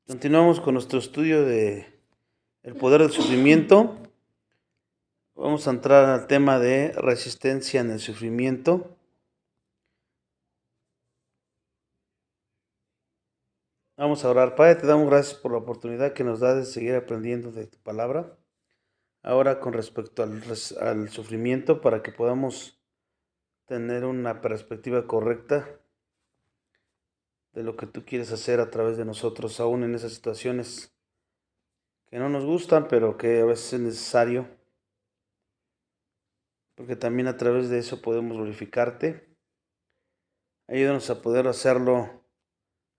Continuamos con nuestro estudio de el poder del sufrimiento. Vamos a entrar al tema de resistencia en el sufrimiento. Vamos a orar. Padre, te damos gracias por la oportunidad que nos das de seguir aprendiendo de tu palabra. Ahora con respecto al sufrimiento, para que podamos tener una perspectiva correcta de lo que tú quieres hacer a través de nosotros, aún en esas situaciones que no nos gustan, pero que a veces es necesario, porque también a través de eso podemos glorificarte. Ayúdanos a poder hacerlo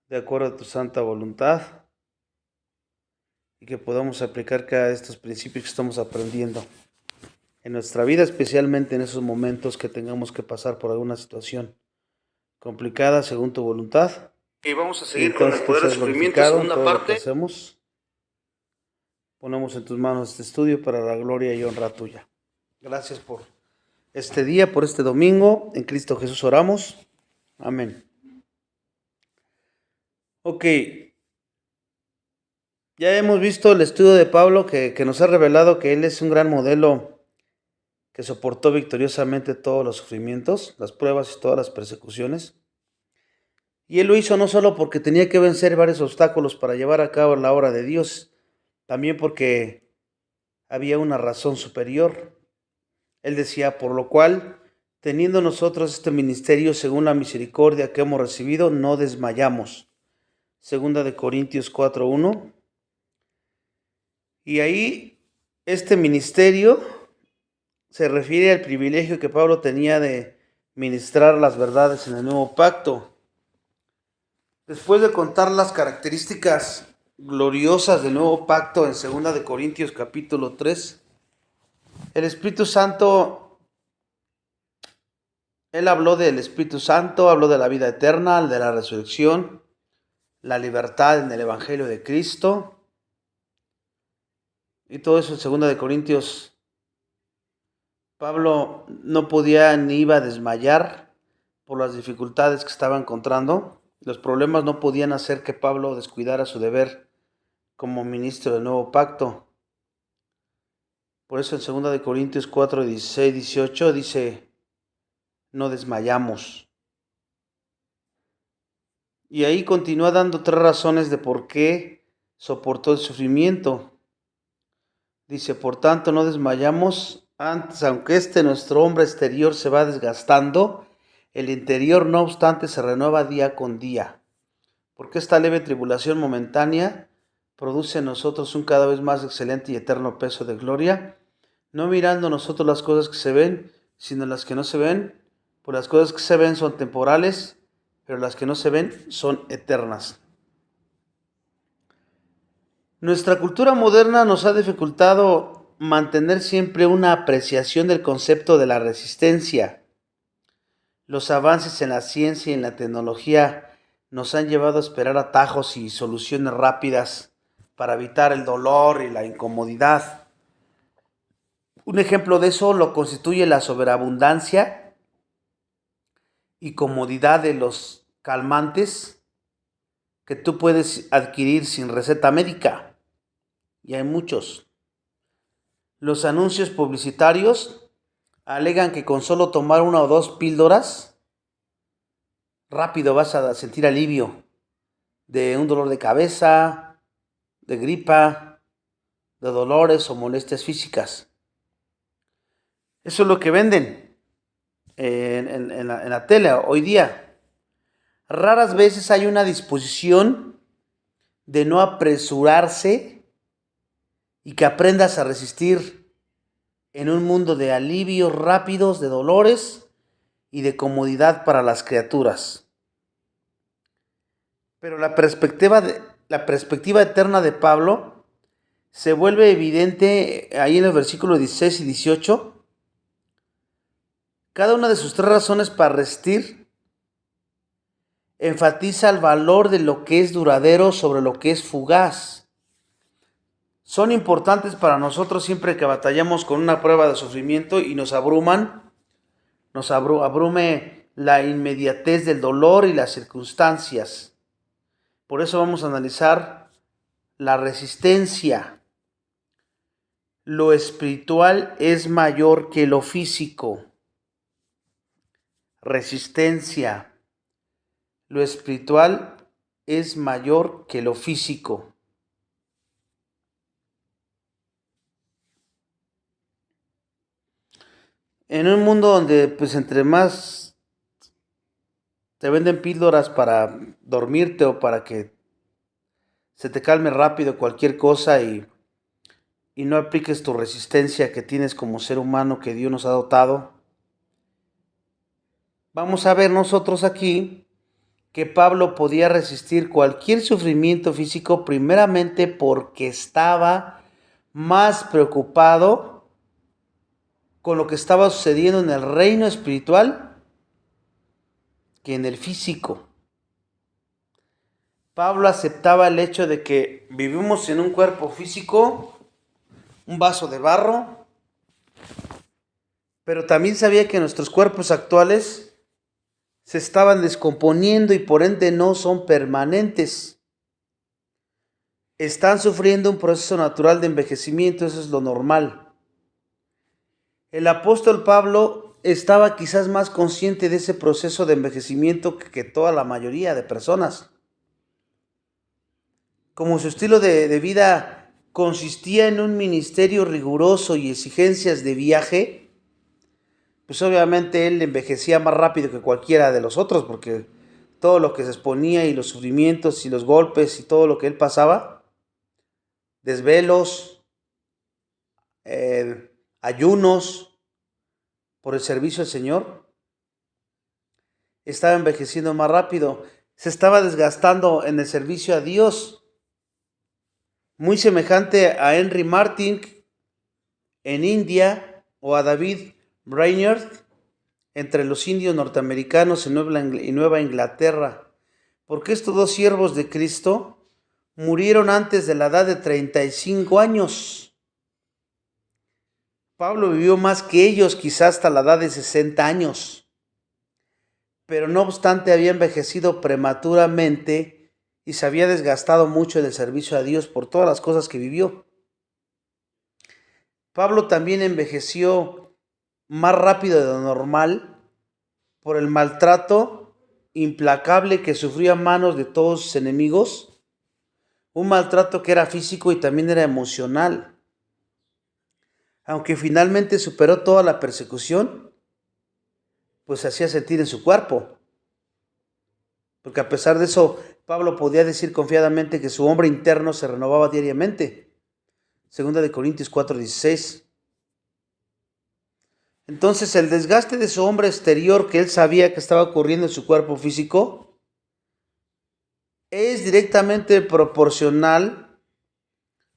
de acuerdo a tu santa voluntad y que podamos aplicar cada de estos principios que estamos aprendiendo en nuestra vida, especialmente en esos momentos que tengamos que pasar por alguna situación complicada según tu voluntad. Y vamos a seguir con el poder del sufrimiento, segunda parte. Lo que hacemos, ponemos en tus manos este estudio para la gloria y honra tuya. Gracias por este día, por este domingo. En Cristo Jesús oramos. Amén. Ok. Ya hemos visto el estudio de Pablo que nos ha revelado que él es un gran modelo que soportó victoriosamente todos los sufrimientos, las pruebas y todas las persecuciones. Y él lo hizo no solo porque tenía que vencer varios obstáculos para llevar a cabo la obra de Dios, también porque había una razón superior. Él decía, por lo cual, teniendo nosotros este ministerio según la misericordia que hemos recibido, no desmayamos. Segunda de Corintios 4:1. Y ahí este ministerio se refiere al privilegio que Pablo tenía de ministrar las verdades en el nuevo pacto. Después de contar las características gloriosas del nuevo pacto en 2 de Corintios capítulo 3, el Espíritu Santo, él habló del Espíritu Santo, habló de la vida eterna, de la resurrección, la libertad en el Evangelio de Cristo, y todo eso en 2 de Corintios. Pablo no podía ni iba a desmayar por las dificultades que estaba encontrando. Los problemas no podían hacer que Pablo descuidara su deber como ministro del nuevo pacto. Por eso en 2 de Corintios 4, 16, 18 dice, no desmayamos. Y ahí continúa dando 3 razones de por qué soportó el sufrimiento. Dice, por tanto no desmayamos, antes, aunque nuestro hombre exterior se va desgastando, el interior no obstante se renueva día con día. Porque esta leve tribulación momentánea produce en nosotros un cada vez más excelente y eterno peso de gloria, no mirando nosotros las cosas que se ven, sino las que no se ven, pues las cosas que se ven son temporales, pero las que no se ven son eternas. Nuestra cultura moderna nos ha dificultado mantener siempre una apreciación del concepto de la resistencia. Los avances en la ciencia y en la tecnología nos han llevado a esperar atajos y soluciones rápidas para evitar el dolor y la incomodidad. Un ejemplo de eso lo constituye la sobreabundancia y comodidad de los calmantes que tú puedes adquirir sin receta médica. Y hay muchos. Los anuncios publicitarios alegan que con solo tomar 1 o 2 píldoras, rápido vas a sentir alivio de un dolor de cabeza, de gripa, de dolores o molestias físicas. Eso es lo que venden en la tele hoy día. Raras veces hay una disposición de no apresurarse y que aprendas a resistir en un mundo de alivios rápidos, de dolores y de comodidad para las criaturas. Pero la perspectiva eterna de Pablo se vuelve evidente ahí en los versículos 16 y 18. Cada una de sus 3 razones para resistir enfatiza el valor de lo que es duradero sobre lo que es fugaz. Son importantes para nosotros siempre que batallamos con una prueba de sufrimiento y nos abrume la inmediatez del dolor y las circunstancias. Por eso vamos a analizar la resistencia. Lo espiritual es mayor que lo físico. Resistencia. Lo espiritual es mayor que lo físico. En un mundo donde pues entre más te venden píldoras para dormirte o para que se te calme rápido cualquier cosa y no apliques tu resistencia que tienes como ser humano que Dios nos ha dotado, vamos a ver nosotros aquí que Pablo podía resistir cualquier sufrimiento físico primeramente porque estaba más preocupado con lo que estaba sucediendo en el reino espiritual que en el físico. Pablo aceptaba el hecho de que vivimos en un cuerpo físico, un vaso de barro, pero también sabía que nuestros cuerpos actuales se estaban descomponiendo y por ende no son permanentes. Están sufriendo un proceso natural de envejecimiento, eso es lo normal. El apóstol Pablo estaba quizás más consciente de ese proceso de envejecimiento que toda la mayoría de personas. Como su estilo de vida consistía en un ministerio riguroso y exigencias de viaje, pues obviamente él envejecía más rápido que cualquiera de los otros, porque todo lo que se exponía y los sufrimientos y los golpes y todo lo que él pasaba, desvelos, ayunos por el servicio al Señor, estaba envejeciendo más rápido, se estaba desgastando en el servicio a Dios, muy semejante a Henry Martyn en India o a David Brainerd entre los indios norteamericanos en Nueva Inglaterra, porque estos dos siervos de Cristo murieron antes de la edad de 35 años. Pablo vivió más que ellos, quizás hasta la edad de 60 años, pero no obstante había envejecido prematuramente y se había desgastado mucho en el servicio a Dios por todas las cosas que vivió. Pablo también envejeció más rápido de lo normal por el maltrato implacable que sufría a manos de todos sus enemigos, un maltrato que era físico y también era emocional. Aunque finalmente superó toda la persecución, pues se hacía sentir en su cuerpo. Porque a pesar de eso, Pablo podía decir confiadamente que su hombre interno se renovaba diariamente. 2 Corintios 4:16. Entonces el desgaste de su hombre exterior que él sabía que estaba ocurriendo en su cuerpo físico es directamente proporcional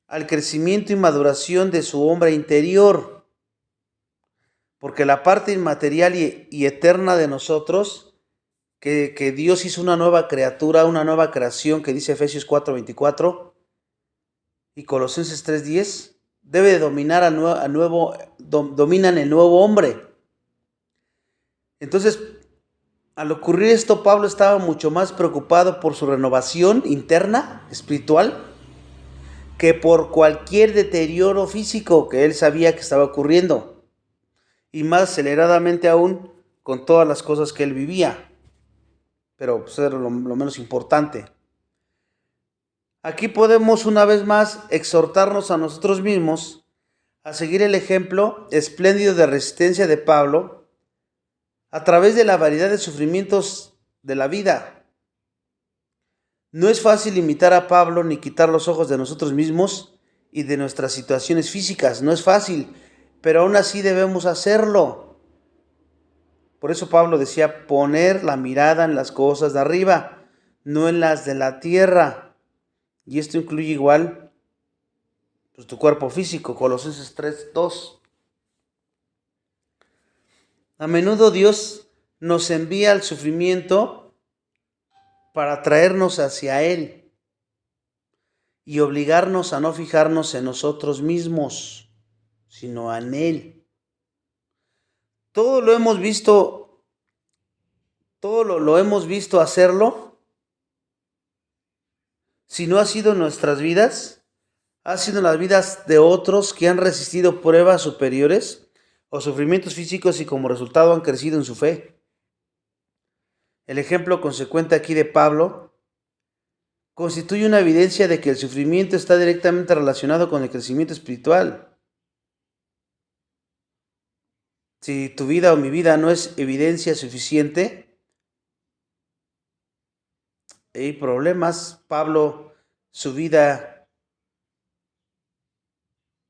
al crecimiento y maduración de su hombre interior. Porque la parte inmaterial y eterna de nosotros, que Dios hizo una nueva criatura, una nueva creación, que dice Efesios 4:24 y Colosenses 3:10, debe de dominar dominan el nuevo hombre. Entonces, al ocurrir esto, Pablo estaba mucho más preocupado por su renovación interna, espiritual, que por cualquier deterioro físico que él sabía que estaba ocurriendo. Y más aceleradamente aún con todas las cosas que él vivía. Pero pues era lo menos importante. Aquí podemos una vez más exhortarnos a nosotros mismos a seguir el ejemplo espléndido de resistencia de Pablo a través de la variedad de sufrimientos de la vida. No es fácil imitar a Pablo ni quitar los ojos de nosotros mismos y de nuestras situaciones físicas. No es fácil, pero aún así debemos hacerlo. Por eso Pablo decía poner la mirada en las cosas de arriba, no en las de la tierra. Y esto incluye igual pues, tu cuerpo físico, Colosenses 3:2. A menudo Dios nos envía al sufrimiento para traernos hacia Él y obligarnos a no fijarnos en nosotros mismos, sino en Él. Todo lo hemos visto hacerlo Si no ha sido en nuestras vidas, ha sido en las vidas de otros que han resistido pruebas superiores o sufrimientos físicos y como resultado han crecido en su fe. El ejemplo consecuente aquí de Pablo constituye una evidencia de que el sufrimiento está directamente relacionado con el crecimiento espiritual. Si tu vida o mi vida no es evidencia suficiente, hay problemas. Pablo, su vida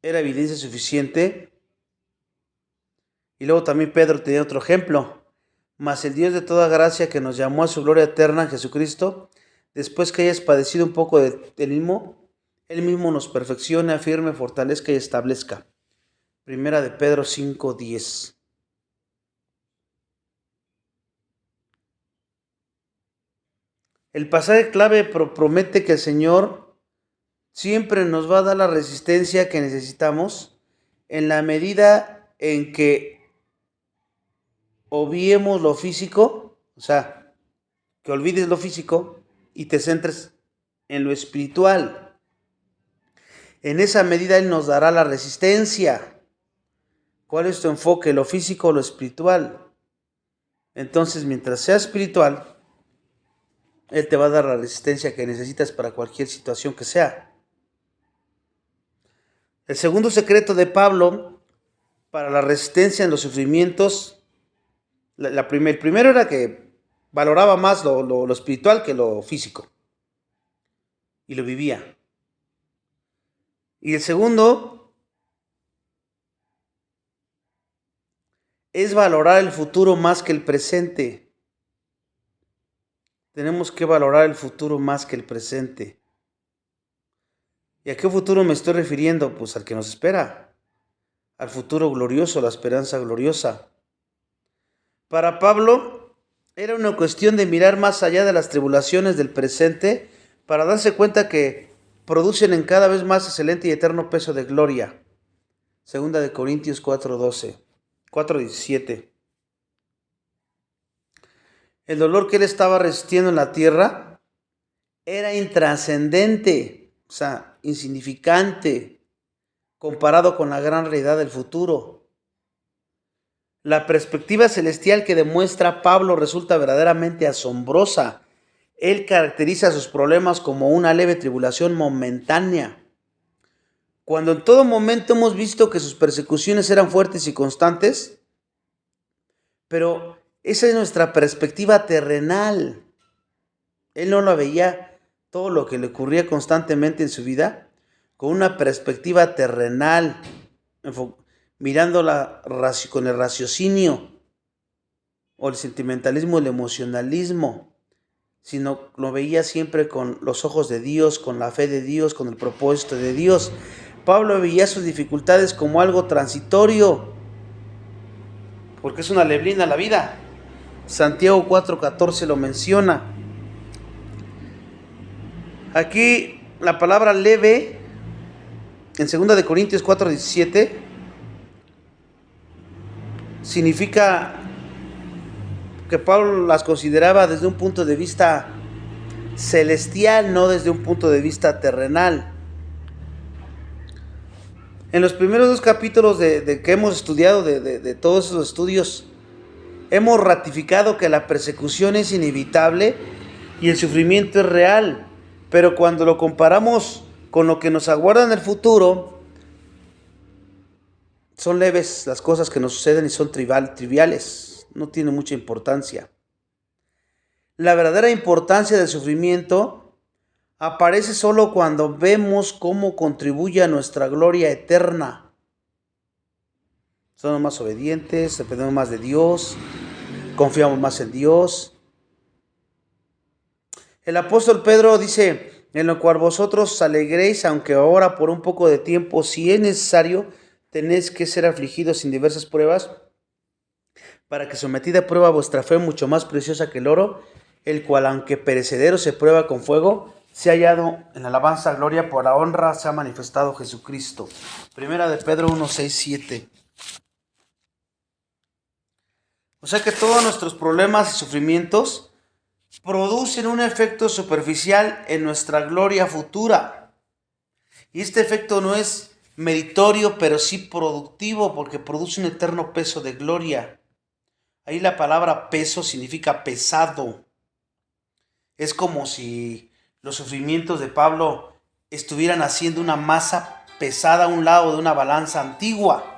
era evidencia suficiente. Y luego también Pedro tenía otro ejemplo. Mas el Dios de toda gracia que nos llamó a su gloria eterna en Jesucristo, después que hayas padecido un poco de Él mismo nos perfeccione, afirme, fortalezca y establezca. Primera de Pedro 5:10. El pasaje clave promete que el Señor siempre nos va a dar la resistencia que necesitamos en la medida en que obviemos lo físico, o sea, que olvides lo físico y te centres en lo espiritual. En esa medida Él nos dará la resistencia. ¿Cuál es tu enfoque, lo físico o lo espiritual? Entonces, mientras sea espiritual, Él te va a dar la resistencia que necesitas para cualquier situación que sea. El segundo secreto de Pablo para la resistencia en los sufrimientos, el primero era que valoraba más lo espiritual que lo físico. Y lo vivía. Y el segundo es valorar el futuro más que el presente. Tenemos que valorar el futuro más que el presente. ¿Y a qué futuro me estoy refiriendo? Pues al que nos espera. Al futuro glorioso, la esperanza gloriosa. Para Pablo era una cuestión de mirar más allá de las tribulaciones del presente para darse cuenta que producen en cada vez más excelente y eterno peso de gloria. Segunda de Corintios 4:17. El dolor que él estaba resistiendo en la tierra era intrascendente, o sea, insignificante, comparado con la gran realidad del futuro. La perspectiva celestial que demuestra Pablo resulta verdaderamente asombrosa. Él caracteriza sus problemas como una leve tribulación momentánea. Cuando en todo momento hemos visto que sus persecuciones eran fuertes y constantes, pero esa es nuestra perspectiva terrenal. Él no lo veía todo lo que le ocurría constantemente en su vida con una perspectiva terrenal, mirándola con el raciocinio o el sentimentalismo, el emocionalismo, sino lo veía siempre con los ojos de Dios, con la fe de Dios, con el propósito de Dios. Pablo veía sus dificultades como algo transitorio, porque es una neblina la vida. Santiago 4:14 lo menciona. Aquí la palabra leve, en 2 de Corintios 4:17, significa que Pablo las consideraba desde un punto de vista celestial, no desde un punto de vista terrenal. En los primeros 2 capítulos de que hemos estudiado, de todos esos estudios, hemos ratificado que la persecución es inevitable y el sufrimiento es real. Pero cuando lo comparamos con lo que nos aguarda en el futuro, son leves las cosas que nos suceden y son triviales, no tienen mucha importancia. La verdadera importancia del sufrimiento aparece solo cuando vemos cómo contribuye a nuestra gloria eterna. Somos más obedientes, dependemos más de Dios, confiamos más en Dios. El apóstol Pedro dice, en lo cual vosotros os alegréis, aunque ahora por un poco de tiempo, si es necesario, tenéis que ser afligidos en diversas pruebas, para que sometida a prueba vuestra fe, mucho más preciosa que el oro, el cual aunque perecedero se prueba con fuego, se ha hallado en alabanza, gloria, por la honra se ha manifestado Jesucristo. Primera de Pedro 1:6-7. O sea que todos nuestros problemas y sufrimientos producen un efecto superficial en nuestra gloria futura. Y este efecto no es meritorio, pero sí productivo, porque produce un eterno peso de gloria. Ahí la palabra peso significa pesado. Es como si los sufrimientos de Pablo estuvieran haciendo una masa pesada a un lado de una balanza antigua.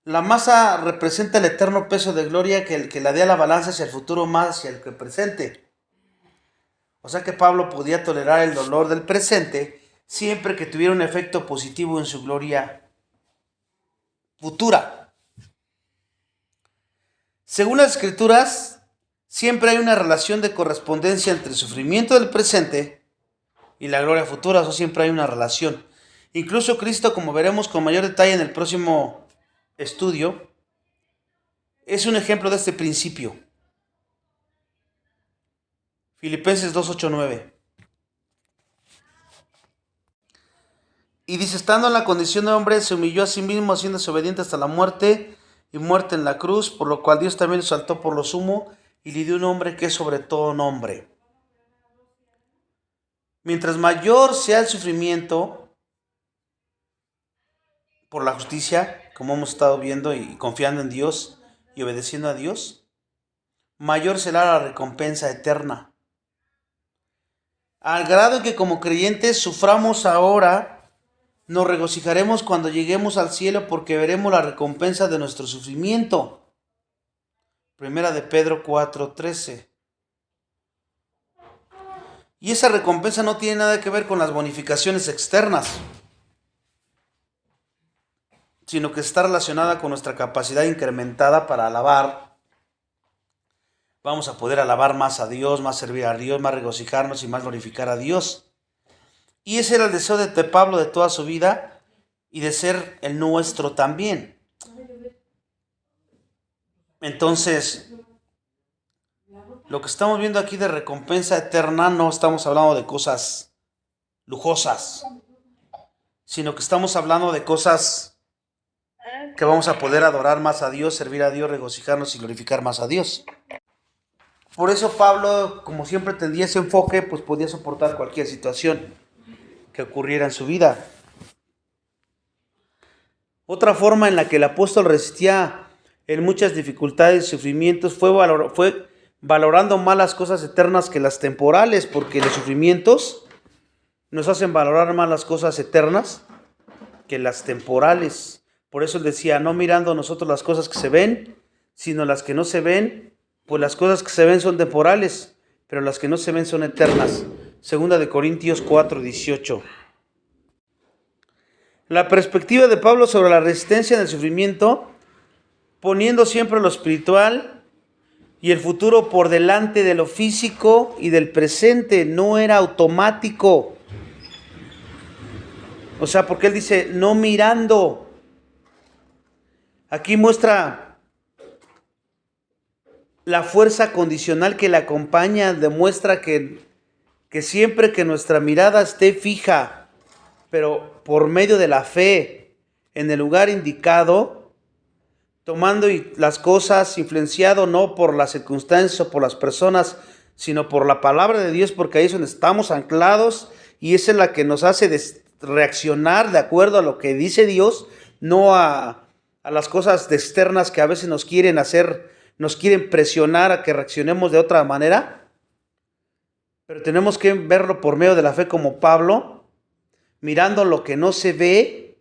La masa representa el eterno peso de gloria que la dé a la balanza hacia el futuro más hacia el que presente. O sea que Pablo podía tolerar el dolor del presente siempre que tuviera un efecto positivo en su gloria futura. Según las Escrituras, siempre hay una relación de correspondencia entre el sufrimiento del presente y la gloria futura. Eso siempre hay una relación. Incluso Cristo, como veremos con mayor detalle en el próximo estudio, es un ejemplo de este principio. Filipenses 2, 8, 9. Y dice, estando en la condición de hombre, se humilló a sí mismo, haciéndose obediente hasta la muerte, y muerte en la cruz, por lo cual Dios también lo exaltó por lo sumo, y le dio un nombre que es sobre todo nombre. Mientras mayor sea el sufrimiento por la justicia, como hemos estado viendo y confiando en Dios y obedeciendo a Dios, mayor será la recompensa eterna. Al grado en que como creyentes suframos ahora, nos regocijaremos cuando lleguemos al cielo porque veremos la recompensa de nuestro sufrimiento. Primera de Pedro 4:13. Y esa recompensa no tiene nada que ver con las bonificaciones externas, sino que está relacionada con nuestra capacidad incrementada para alabar. Vamos a poder alabar más a Dios, más servir a Dios, más regocijarnos y más glorificar a Dios. Y ese era el deseo de Pablo de toda su vida y de ser el nuestro también. Entonces, lo que estamos viendo aquí de recompensa eterna, no estamos hablando de cosas lujosas, sino que estamos hablando de cosas que vamos a poder adorar más a Dios, servir a Dios, regocijarnos y glorificar más a Dios. Por eso Pablo, como siempre tenía ese enfoque, pues podía soportar cualquier situación que ocurriera en su vida. Otra forma en la que el apóstol resistía en muchas dificultades y sufrimientos fue valorando más las cosas eternas que las temporales, porque los sufrimientos nos hacen valorar más las cosas eternas que las temporales. Por eso él decía, no mirando nosotros las cosas que se ven, sino las que no se ven, pues las cosas que se ven son temporales, pero las que no se ven son eternas. Segunda de Corintios 4:18. La perspectiva de Pablo sobre la resistencia en el sufrimiento, poniendo siempre lo espiritual y el futuro por delante de lo físico y del presente, no era automático. O sea, porque él dice, no mirando. Aquí muestra la fuerza condicional que le acompaña, demuestra que siempre que nuestra mirada esté fija, pero por medio de la fe, en el lugar indicado, tomando las cosas, influenciado no por las circunstancias o por las personas, sino por la palabra de Dios, porque ahí es donde estamos anclados y esa es la que nos hace reaccionar de acuerdo a lo que dice Dios, no a las cosas externas que a veces nos quieren hacer, nos quieren presionar a que reaccionemos de otra manera. Pero tenemos que verlo por medio de la fe como Pablo, mirando lo que no se ve.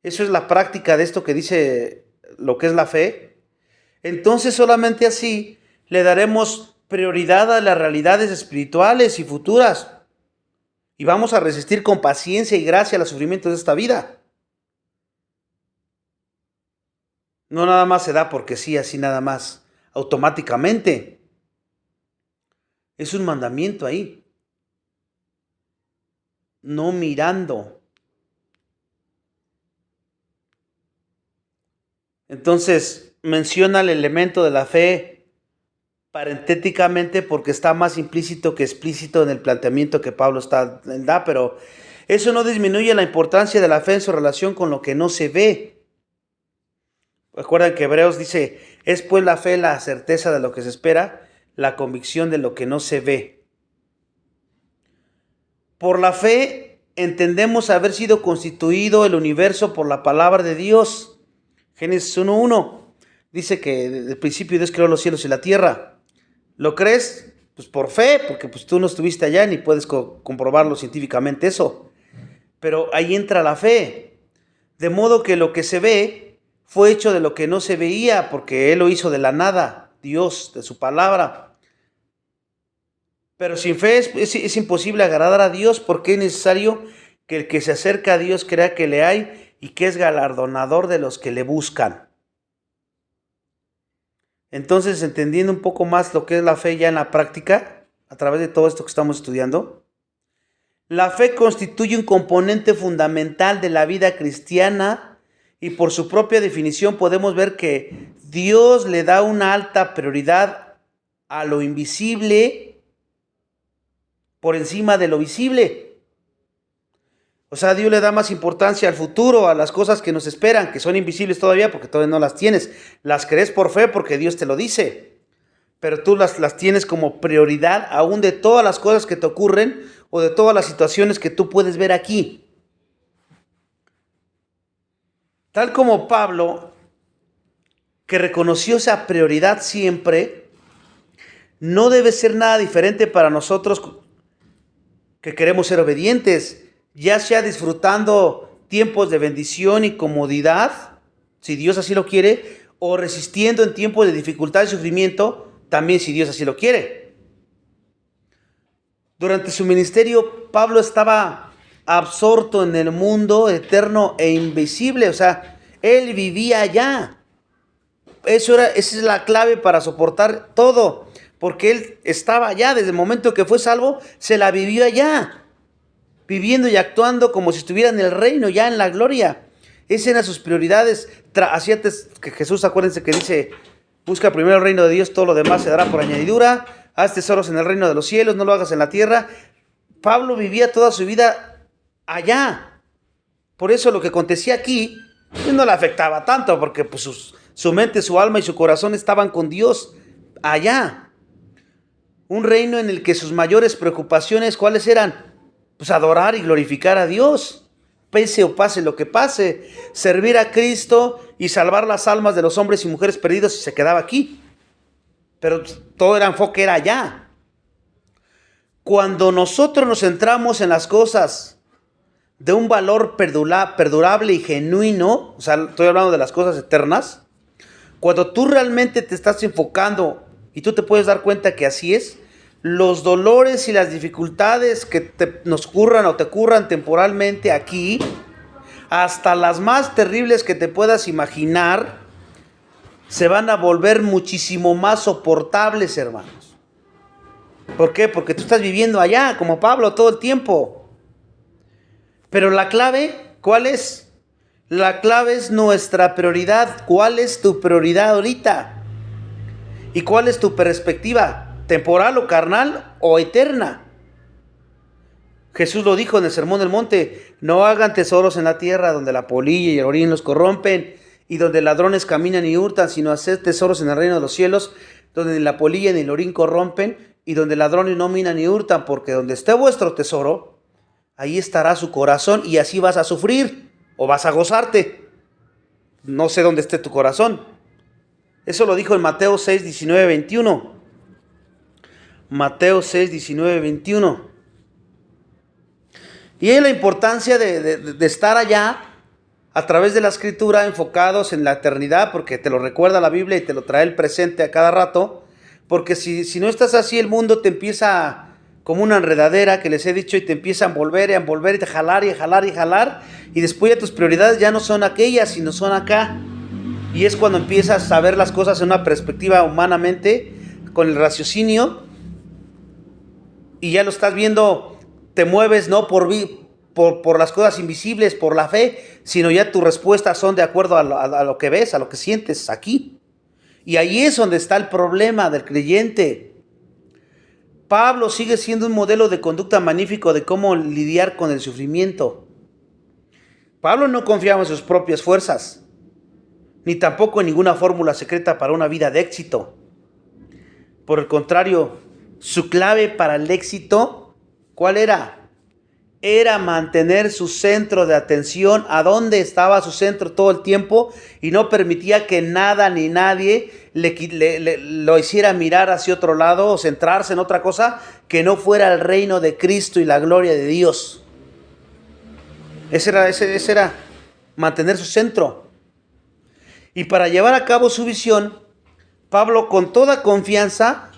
Eso es la práctica de esto que dice lo que es la fe. Entonces solamente así le daremos prioridad a las realidades espirituales y futuras. Y vamos a resistir con paciencia y gracia los sufrimientos de esta vida. No nada más se da porque sí, así nada más, automáticamente. Es un mandamiento ahí. No mirando. Entonces, menciona el elemento de la fe parentéticamente porque está más implícito que explícito en el planteamiento que Pablo da, pero eso no disminuye la importancia de la fe en su relación con lo que no se ve. Recuerden que Hebreos dice, es pues la fe la certeza de lo que se espera, la convicción de lo que no se ve. Por la fe entendemos haber sido constituido el universo por la palabra de Dios. Génesis 1:1 dice que desde el principio Dios creó los cielos y la tierra. ¿Lo crees? Pues por fe, porque pues tú no estuviste allá ni puedes comprobarlo científicamente eso. Pero ahí entra la fe. De modo que lo que se ve fue hecho de lo que no se veía, porque Él lo hizo de la nada, Dios, de su palabra. Pero sin fe es imposible agradar a Dios, porque es necesario que el que se acerca a Dios crea que le hay y que es galardonador de los que le buscan. Entonces, entendiendo un poco más lo que es la fe ya en la práctica, a través de todo esto que estamos estudiando, la fe constituye un componente fundamental de la vida cristiana y por su propia definición podemos ver que Dios le da una alta prioridad a lo invisible por encima de lo visible. O sea, Dios le da más importancia al futuro, a las cosas que nos esperan, que son invisibles todavía porque todavía no las tienes. Las crees por fe porque Dios te lo dice, pero tú las tienes como prioridad aún de todas las cosas que te ocurren o de todas las situaciones que tú puedes ver aquí. Tal como Pablo, que reconoció esa prioridad siempre, no debe ser nada diferente para nosotros que queremos ser obedientes, ya sea disfrutando tiempos de bendición y comodidad, si Dios así lo quiere, o resistiendo en tiempos de dificultad y sufrimiento, también si Dios así lo quiere. Durante su ministerio, Pablo estaba absorto en el mundo eterno e invisible, o sea, él vivía allá. Esa es la clave para soportar todo, porque él estaba allá, desde el momento que fue salvo, se la vivió allá, viviendo y actuando como si estuviera en el reino, ya en la gloria. Esas eran sus prioridades. Así antes que Jesús, acuérdense que dice, busca primero el reino de Dios, todo lo demás se dará por añadidura, haz tesoros en el reino de los cielos, no lo hagas en la tierra. Pablo vivía toda su vida allá. Por eso lo que acontecía aquí, pues no le afectaba tanto, porque pues su mente, su alma y su corazón estaban con Dios allá. Un reino en el que sus mayores preocupaciones, ¿cuáles eran? Pues adorar y glorificar a Dios, pese o pase lo que pase, servir a Cristo y salvar las almas de los hombres y mujeres perdidos, y se quedaba aquí. Pero todo el enfoque era allá. Cuando nosotros nos centramos en las cosas de un valor perdurable y genuino, o sea, estoy hablando de las cosas eternas, cuando tú realmente te estás enfocando y tú te puedes dar cuenta que así es, los dolores y las dificultades que nos ocurran o te ocurran temporalmente aquí, hasta las más terribles que te puedas imaginar, se van a volver muchísimo más soportables, hermanos. ¿Por qué? Porque tú estás viviendo allá, como Pablo, todo el tiempo. Pero la clave, ¿cuál es? La clave es nuestra prioridad. ¿Cuál es tu prioridad ahorita? ¿Y cuál es tu perspectiva? ¿Temporal o carnal o eterna? Jesús lo dijo en el Sermón del Monte: no hagan tesoros en la tierra donde la polilla y el orín los corrompen y donde ladrones caminan y hurtan, sino haced tesoros en el reino de los cielos, donde ni la polilla ni el orín corrompen y donde ladrones no minan ni hurtan, porque donde esté vuestro tesoro, ahí estará su corazón, y así vas a sufrir o vas a gozarte. No sé dónde esté tu corazón. Eso lo dijo en Mateo 6, 19, 21. Mateo 6, 19, 21. Y es la importancia de estar allá a través de la Escritura, enfocados en la eternidad, porque te lo recuerda la Biblia y te lo trae el presente a cada rato. Porque si no estás así, el mundo te empieza como una enredadera que les he dicho, y te empieza a envolver y te jalar y jalar y jalar, y después ya tus prioridades ya no son aquellas, sino son acá. Y es cuando empiezas a ver las cosas en una perspectiva humanamente, con el raciocinio, y ya lo estás viendo, te mueves no por las cosas invisibles, por la fe, sino ya tus respuestas son de acuerdo a lo que ves, a lo que sientes aquí. Y ahí es donde está el problema del creyente. Pablo sigue siendo un modelo de conducta magnífico de cómo lidiar con el sufrimiento. Pablo no confiaba en sus propias fuerzas, ni tampoco en ninguna fórmula secreta para una vida de éxito. Por el contrario, su clave para el éxito, ¿cuál era? Era mantener su centro de atención a donde estaba su centro todo el tiempo y no permitía que nada ni nadie lo hiciera mirar hacia otro lado o centrarse en otra cosa que no fuera el reino de Cristo y la gloria de Dios. Ese era mantener su centro. Y para llevar a cabo su visión, Pablo con toda confianza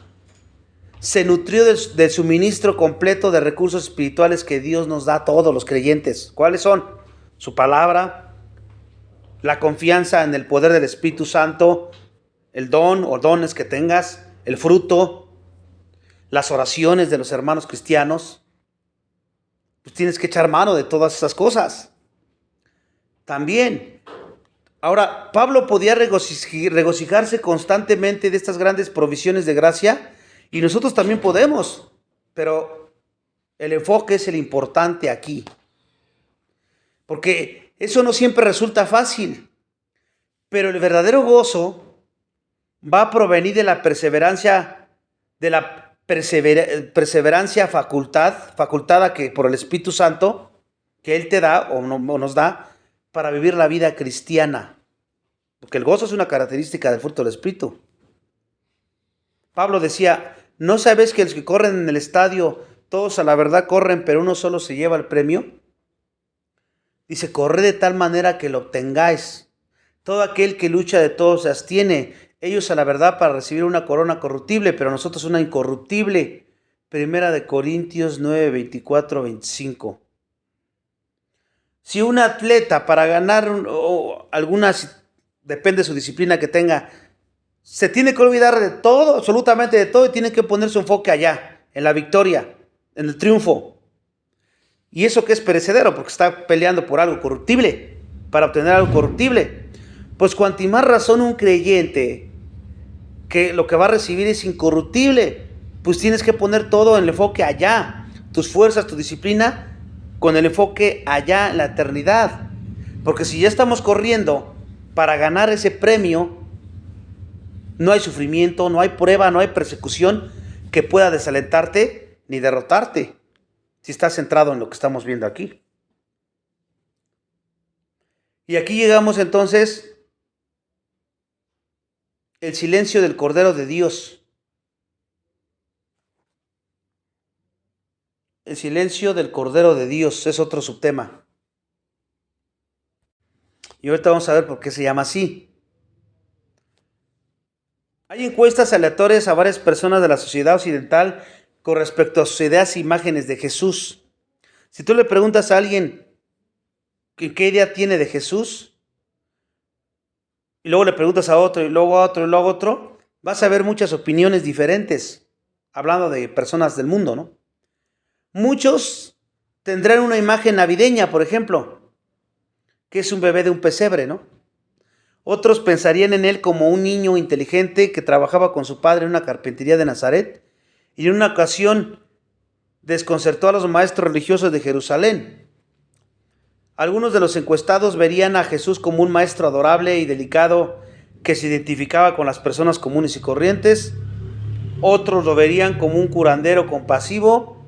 se nutrió del suministro completo de recursos espirituales que Dios nos da a todos los creyentes. ¿Cuáles son? Su palabra, la confianza en el poder del Espíritu Santo, el don o dones que tengas, el fruto, las oraciones de los hermanos cristianos. Pues tienes que echar mano de todas esas cosas. También, ahora, Pablo podía regocijarse constantemente de estas grandes provisiones de gracia. Y nosotros también podemos, pero el enfoque es el importante aquí. Porque eso no siempre resulta fácil, pero el verdadero gozo va a provenir de la perseverancia, facultada que por el Espíritu Santo, que Él te da o nos da para vivir la vida cristiana. Porque el gozo es una característica del fruto del Espíritu. Pablo decía, ¿no sabes que los que corren en el estadio, todos a la verdad corren, pero uno solo se lleva el premio? Dice, corred de tal manera que lo obtengáis. Todo aquel que lucha de todos se abstiene. Ellos a la verdad para recibir una corona corruptible, pero nosotros una incorruptible. Primera de Corintios 9, 24, 25. Si un atleta para ganar depende de su disciplina que tenga, se tiene que olvidar de todo, absolutamente de todo, y tiene que poner su enfoque allá, en la victoria, en el triunfo. Y eso que es perecedero, porque está peleando por algo corruptible, para obtener algo corruptible. Pues cuanto más razón un creyente, que lo que va a recibir es incorruptible, pues tienes que poner todo en el enfoque allá, tus fuerzas, tu disciplina, con el enfoque allá en la eternidad. Porque si ya estamos corriendo para ganar ese premio, no hay sufrimiento, no hay prueba, no hay persecución que pueda desalentarte ni derrotarte si estás centrado en lo que estamos viendo aquí. Y aquí llegamos entonces el silencio del Cordero de Dios. El silencio del Cordero de Dios es otro subtema. Y ahorita vamos a ver por qué se llama así. Hay encuestas aleatorias a varias personas de la sociedad occidental con respecto a sus ideas e imágenes de Jesús. Si tú le preguntas a alguien qué idea tiene de Jesús, y luego le preguntas a otro, y luego a otro, y luego a otro, vas a ver muchas opiniones diferentes, hablando de personas del mundo, ¿no? Muchos tendrán una imagen navideña, por ejemplo, que es un bebé de un pesebre, ¿no? Otros pensarían en él como un niño inteligente que trabajaba con su padre en una carpintería de Nazaret y en una ocasión desconcertó a los maestros religiosos de Jerusalén. Algunos de los encuestados verían a Jesús como un maestro adorable y delicado que se identificaba con las personas comunes y corrientes. Otros lo verían como un curandero compasivo,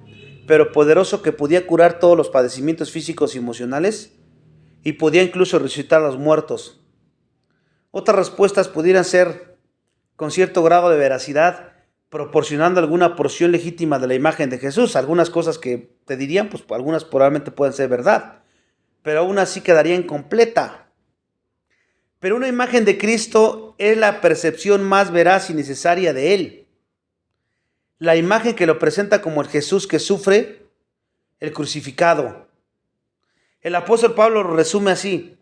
pero poderoso que podía curar todos los padecimientos físicos y emocionales y podía incluso resucitar a los muertos. Otras respuestas pudieran ser con cierto grado de veracidad, proporcionando alguna porción legítima de la imagen de Jesús. Algunas cosas que te dirían, pues algunas probablemente pueden ser verdad, pero aún así quedaría incompleta. Pero una imagen de Cristo es la percepción más veraz y necesaria de Él. La imagen que lo presenta como el Jesús que sufre, el crucificado. El apóstol Pablo lo resume así.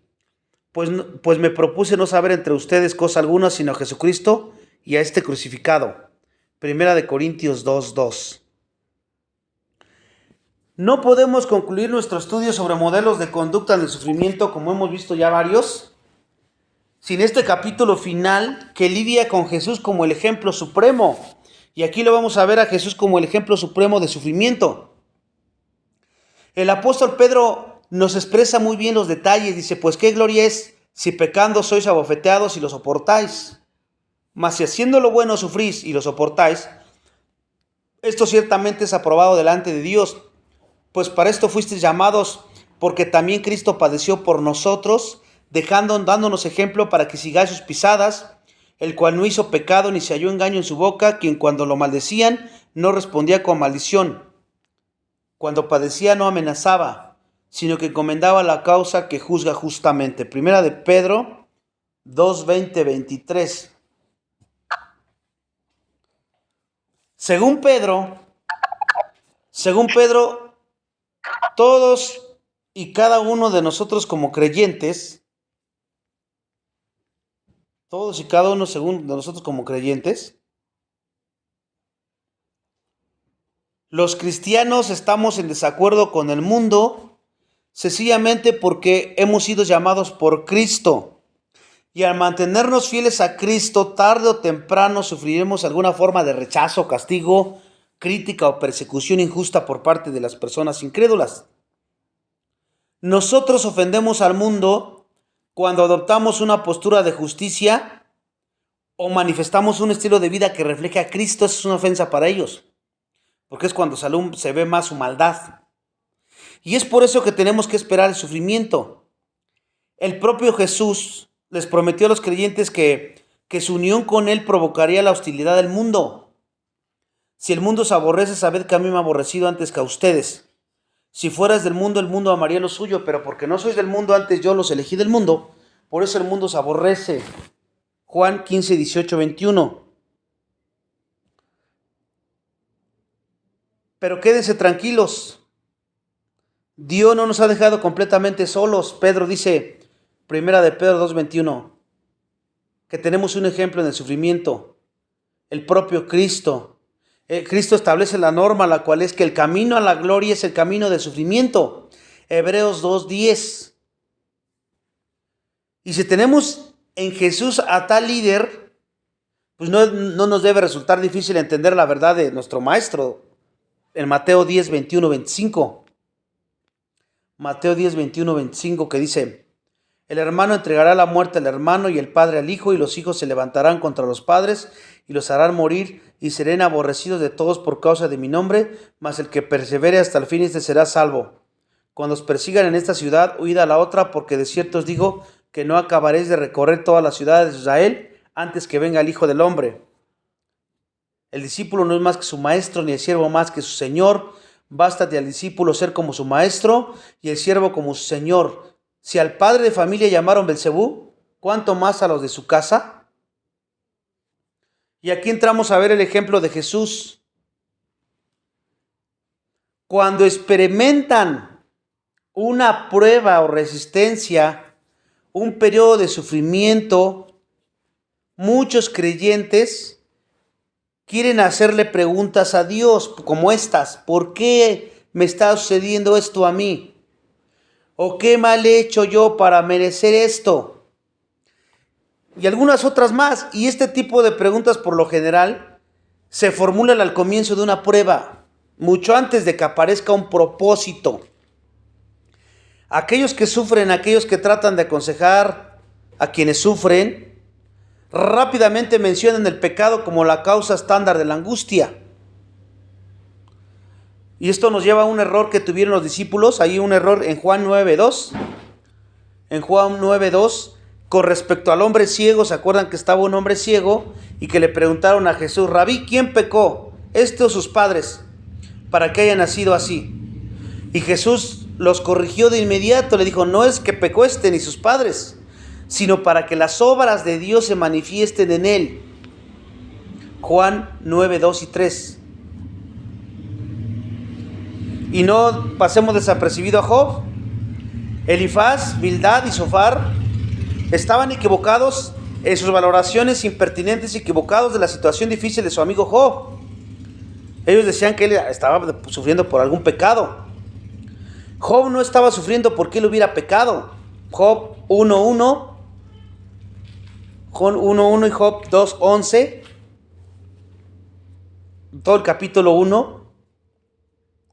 Pues me propuse no saber entre ustedes cosa alguna, sino a Jesucristo y a este crucificado. Primera de Corintios 2:2. No podemos concluir nuestro estudio sobre modelos de conducta en el sufrimiento, como hemos visto ya varios, sin este capítulo final que lidia con Jesús como el ejemplo supremo. Y aquí lo vamos a ver a Jesús como el ejemplo supremo de sufrimiento. El apóstol Pedro nos expresa muy bien los detalles. Dice, pues qué gloria es si pecando sois abofeteados y lo soportáis. Mas si haciendo lo bueno sufrís y lo soportáis, esto ciertamente es aprobado delante de Dios, pues para esto fuisteis llamados, porque también Cristo padeció por nosotros, dándonos ejemplo para que sigáis sus pisadas, el cual no hizo pecado ni se halló engaño en su boca, quien cuando lo maldecían no respondía con maldición. Cuando padecía no amenazaba, sino que encomendaba la causa que juzga justamente. Primera de Pedro 2:20-23. Según Pedro, todos y cada uno de nosotros como creyentes, los cristianos estamos en desacuerdo con el mundo, sencillamente porque hemos sido llamados por Cristo. Y al mantenernos fieles a Cristo, tarde o temprano sufriremos alguna forma de rechazo, castigo, crítica o persecución injusta por parte de las personas incrédulas. Nosotros ofendemos al mundo cuando adoptamos una postura de justicia o manifestamos un estilo de vida que refleje a Cristo. Eso es una ofensa para ellos, porque es cuando se ve más su maldad. Y es por eso que tenemos que esperar el sufrimiento. El propio Jesús les prometió a los creyentes que su unión con Él provocaría la hostilidad del mundo. Si el mundo os aborrece, sabed que a mí me ha aborrecido antes que a ustedes. Si fueras del mundo, el mundo amaría lo suyo, pero porque no sois del mundo, antes yo los elegí del mundo, por eso el mundo os aborrece. Juan 15:18-21. Pero quédense tranquilos. Dios no nos ha dejado completamente solos. Pedro dice, Primera de Pedro 2:21, que tenemos un ejemplo en el sufrimiento, el propio Cristo. Cristo establece la norma, la cual es que el camino a la gloria es el camino del sufrimiento. Hebreos 2:10. Y si tenemos en Jesús a tal líder, pues no nos debe resultar difícil entender la verdad de nuestro Maestro. En Mateo 10:21-25. Mateo 10:21-25, que dice, el hermano entregará la muerte al hermano y el padre al hijo, y los hijos se levantarán contra los padres y los harán morir, y serán aborrecidos de todos por causa de mi nombre, mas el que persevere hasta el fin, este será salvo. Cuando os persigan en esta ciudad, huid a la otra, porque de cierto os digo que no acabaréis de recorrer todas las ciudades de Israel antes que venga el Hijo del Hombre. El discípulo no es más que su maestro, ni el siervo más que su señor. Bástate al discípulo ser como su maestro y el siervo como su señor. Si al padre de familia llamaron Belcebú, ¿cuánto más a los de su casa? Y aquí entramos a ver el ejemplo de Jesús. Cuando experimentan una prueba o resistencia, un periodo de sufrimiento, muchos creyentes quieren hacerle preguntas a Dios como estas. ¿Por qué me está sucediendo esto a mí? ¿O qué mal he hecho yo para merecer esto? Y algunas otras más. Y este tipo de preguntas por lo general se formulan al comienzo de una prueba, mucho antes de que aparezca un propósito. Aquellos que sufren, aquellos que tratan de aconsejar a quienes sufren, rápidamente mencionan el pecado como la causa estándar de la angustia. Y esto nos lleva a un error que tuvieron los discípulos. Hay un error en Juan 9:2. En Juan 9:2, con respecto al hombre ciego, ¿se acuerdan que estaba un hombre ciego y que le preguntaron a Jesús, Rabí, ¿quién pecó, este o sus padres, para que haya nacido así? Y Jesús los corrigió de inmediato, le dijo, no es que pecó este ni sus padres, sino para que las obras de Dios se manifiesten en él. Juan 9:2-3. Y no pasemos desapercibido a Job. Elifaz, Bildad y Zofar estaban equivocados en sus valoraciones impertinentes y equivocados de la situación difícil de su amigo Job. Ellos decían que él estaba sufriendo por algún pecado. Job no estaba sufriendo porque él hubiera pecado. Job 1:1, Job 1:1 y Job 2:11, todo el capítulo 1,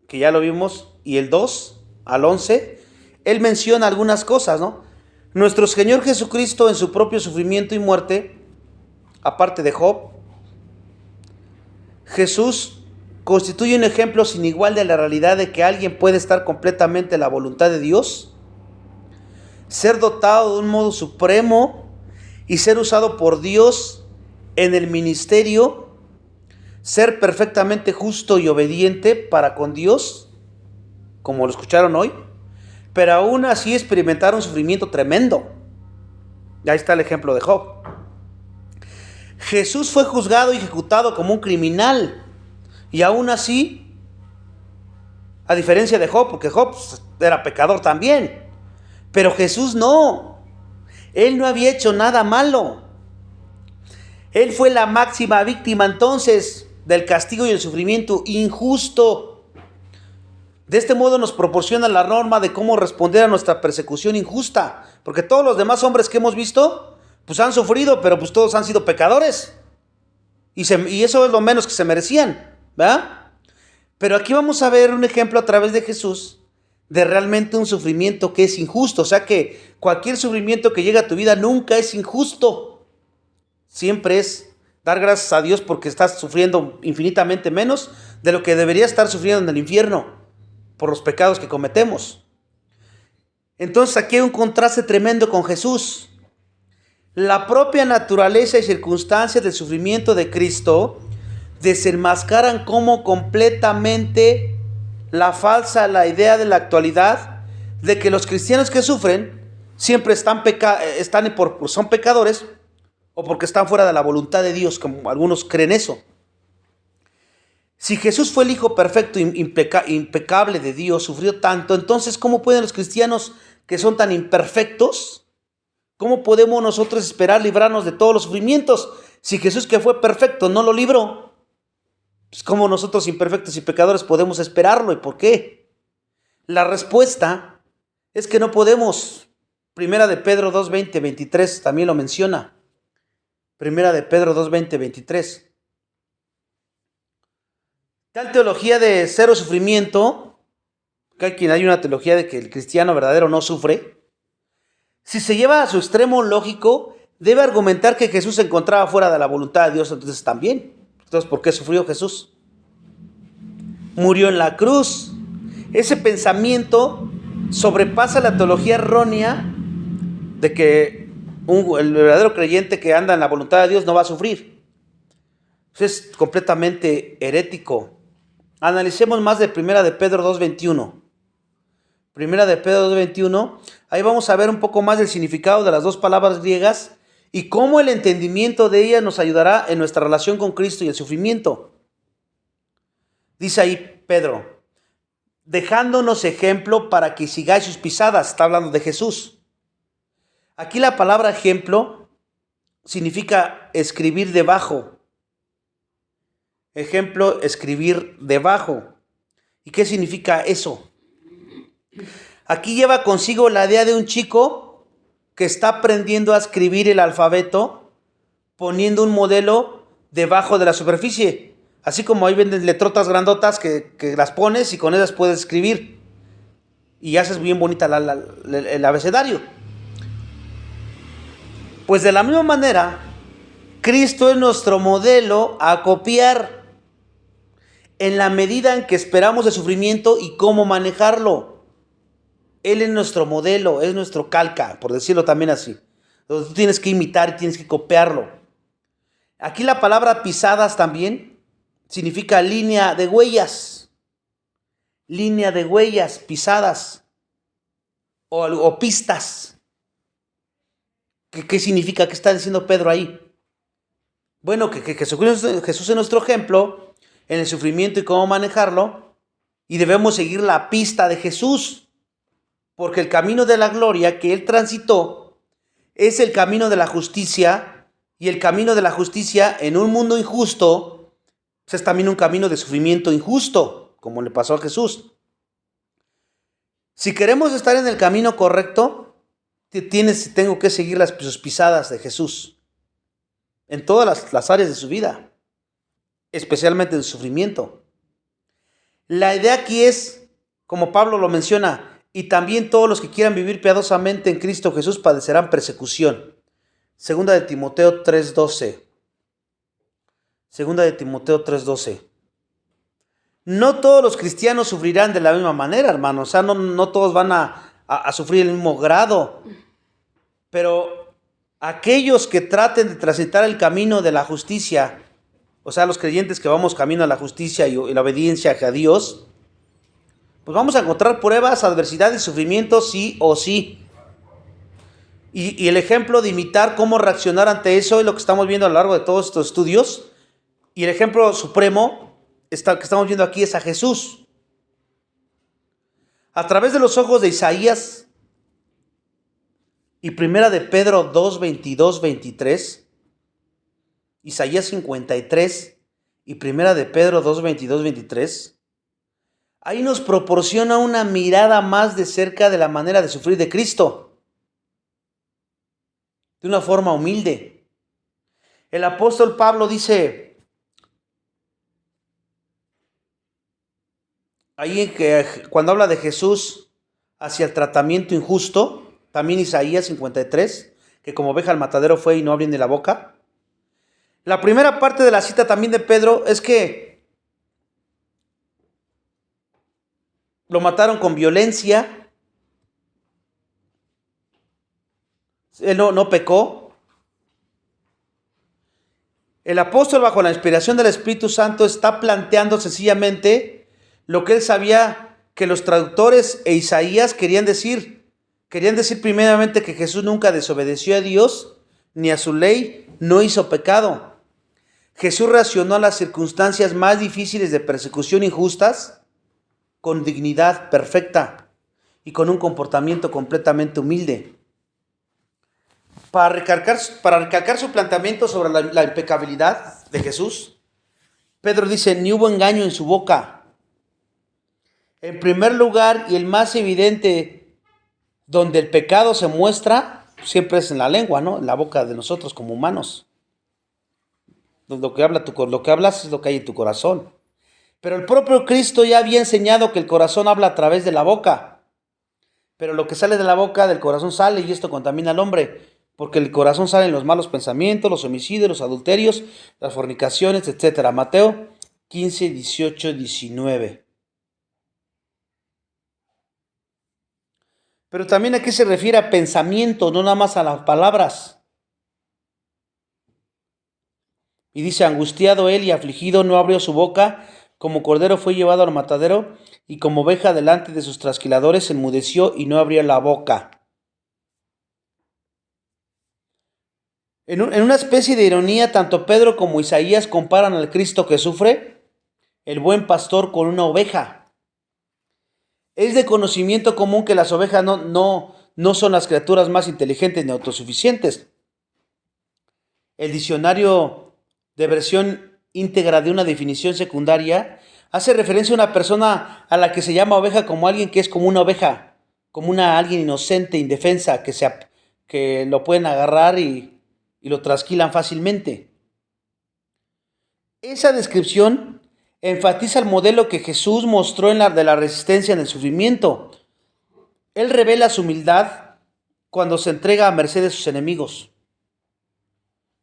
que ya lo vimos, y el 2 al 11, él menciona algunas cosas, ¿no? Nuestro Señor Jesucristo en su propio sufrimiento y muerte aparte de Job. Jesús constituye un ejemplo sin igual de la realidad de que alguien puede estar completamente en la voluntad de Dios, ser dotado de un modo supremo y ser usado por Dios en el ministerio, ser perfectamente justo y obediente para con Dios, como lo escucharon hoy, pero aún así experimentar un sufrimiento tremendo. Ahí está el ejemplo de Job. Jesús fue juzgado y ejecutado como un criminal, y aún así, a diferencia de Job, porque Job era pecador también, pero Jesús no. Él no había hecho nada malo. Él fue la máxima víctima entonces del castigo y el sufrimiento injusto. De este modo nos proporciona la norma de cómo responder a nuestra persecución injusta, porque todos los demás hombres que hemos visto, pues han sufrido, pero pues todos han sido pecadores. Y eso es lo menos que se merecían, ¿verdad? Pero aquí vamos a ver un ejemplo a través de Jesús de realmente un sufrimiento que es injusto. O sea que cualquier sufrimiento que llega a tu vida nunca es injusto. Siempre es dar gracias a Dios porque estás sufriendo infinitamente menos de lo que deberías estar sufriendo en el infierno por los pecados que cometemos. Entonces aquí hay un contraste tremendo con Jesús. La propia naturaleza y circunstancias del sufrimiento de Cristo desenmascaran cómo completamente la idea de la actualidad de que los cristianos que sufren siempre son pecadores o porque están fuera de la voluntad de Dios, como algunos creen eso. Si Jesús fue el Hijo perfecto, impecable de Dios, sufrió tanto, entonces ¿cómo pueden los cristianos que son tan imperfectos, cómo podemos nosotros esperar librarnos de todos los sufrimientos? Si Jesús, que fue perfecto, no lo libró, pues ¿cómo nosotros imperfectos y pecadores podemos esperarlo? ¿Y por qué? La respuesta es que no podemos. Primera de Pedro 2, 20, 23 también lo menciona. Primera de Pedro 2, 20, 23. Tal teología de cero sufrimiento, que hay una teología de que el cristiano verdadero no sufre, si se lleva a su extremo lógico, debe argumentar que Jesús se encontraba fuera de la voluntad de Dios, entonces también. Entonces, ¿por qué sufrió Jesús? Murió en la cruz. Ese pensamiento sobrepasa la teología errónea de que el verdadero creyente que anda en la voluntad de Dios no va a sufrir. Eso es completamente herético. Analicemos más de Primera de Pedro 2:21. Primera de Pedro 2:21. Ahí vamos a ver un poco más del significado de las dos palabras griegas y cómo el entendimiento de ellas nos ayudará en nuestra relación con Cristo y el sufrimiento. Dice ahí Pedro, dejándonos ejemplo para que sigáis sus pisadas. Está hablando de Jesús. Aquí la palabra ejemplo significa escribir debajo. Ejemplo, escribir debajo. ¿Y qué significa eso? Aquí lleva consigo la idea de un chico que está aprendiendo a escribir el alfabeto poniendo un modelo debajo de la superficie. Así como ahí venden letrotas grandotas que las pones y con ellas puedes escribir. Y haces bien bonita el abecedario. Pues de la misma manera, Cristo es nuestro modelo a copiar en la medida en que esperamos el sufrimiento y cómo manejarlo. Él es nuestro modelo, es nuestro calca, por decirlo también así. Entonces tú tienes que imitar y tienes que copiarlo. Aquí la palabra pisadas también significa línea de huellas. Línea de huellas, pisadas o pistas. ¿Qué significa? ¿Qué está diciendo Pedro ahí? Bueno, que Jesús es nuestro ejemplo en el sufrimiento y cómo manejarlo, y debemos seguir la pista de Jesús, porque el camino de la gloria que Él transitó es el camino de la justicia, y el camino de la justicia en un mundo injusto pues es también un camino de sufrimiento injusto, como le pasó a Jesús. Si queremos estar en el camino correcto, tengo que seguir sus pisadas de Jesús en todas las áreas de su vida, especialmente en el sufrimiento. La idea aquí es, como Pablo lo menciona, y también todos los que quieran vivir piadosamente en Cristo Jesús padecerán persecución. Segunda de Timoteo 3:12. Segunda de Timoteo 3:12. No todos los cristianos sufrirán de la misma manera, hermano. O sea, no todos van a sufrir el mismo grado. Pero aquellos que traten de transitar el camino de la justicia, o sea, los creyentes que vamos camino a la justicia y la obediencia a Dios, pues vamos a encontrar pruebas, adversidades y sufrimientos sí o sí. Y el ejemplo de imitar cómo reaccionar ante eso es lo que estamos viendo a lo largo de todos estos estudios. Y el ejemplo supremo que estamos viendo aquí es a Jesús. A través de los ojos de Isaías y Primera de Pedro 2, 22, 23, Isaías 53 y Primera de Pedro 2, 22, 23, ahí nos proporciona una mirada más de cerca de la manera de sufrir de Cristo, de una forma humilde. El apóstol Pablo dice ahí que cuando habla de Jesús hacia el tratamiento injusto, también Isaías 53, que como oveja al matadero fue y no abrió ni la boca. La primera parte de la cita también de Pedro es que lo mataron con violencia. Él no pecó. El apóstol, bajo la inspiración del Espíritu Santo, está planteando sencillamente lo que él sabía que los traductores e Isaías querían decir. Querían decir primeramente que Jesús nunca desobedeció a Dios ni a su ley, no hizo pecado. Jesús reaccionó a las circunstancias más difíciles de persecución injustas con dignidad perfecta y con un comportamiento completamente humilde. Para recalcar su planteamiento sobre la impecabilidad de Jesús, Pedro dice, ni hubo engaño en su boca. En primer lugar, y el más evidente, donde el pecado se muestra, siempre es en la lengua, ¿no? En la boca de nosotros como humanos. Lo que hablas es lo que hay en tu corazón. Pero el propio Cristo ya había enseñado que el corazón habla a través de la boca. Pero lo que sale de la boca, del corazón sale, y esto contamina al hombre. Porque el corazón salen los malos pensamientos, los homicidios, los adulterios, las fornicaciones, etc. Mateo 15, 18, 19. Pero también aquí se refiere a pensamiento, no nada más a las palabras. Y dice, angustiado él y afligido no abrió su boca, como cordero fue llevado al matadero, y como oveja delante de sus trasquiladores enmudeció y no abrió la boca. En una especie de ironía, tanto Pedro como Isaías comparan al Cristo que sufre, el buen pastor, con una oveja. Es de conocimiento común que las ovejas no son las criaturas más inteligentes ni autosuficientes. El diccionario de versión íntegra de una definición secundaria hace referencia a una persona a la que se llama oveja como alguien que es como una oveja, como alguien inocente, indefensa, que lo pueden agarrar y lo trasquilan fácilmente. Esa descripción enfatiza el modelo que Jesús mostró de la resistencia en el sufrimiento. Él revela su humildad cuando se entrega a merced de sus enemigos.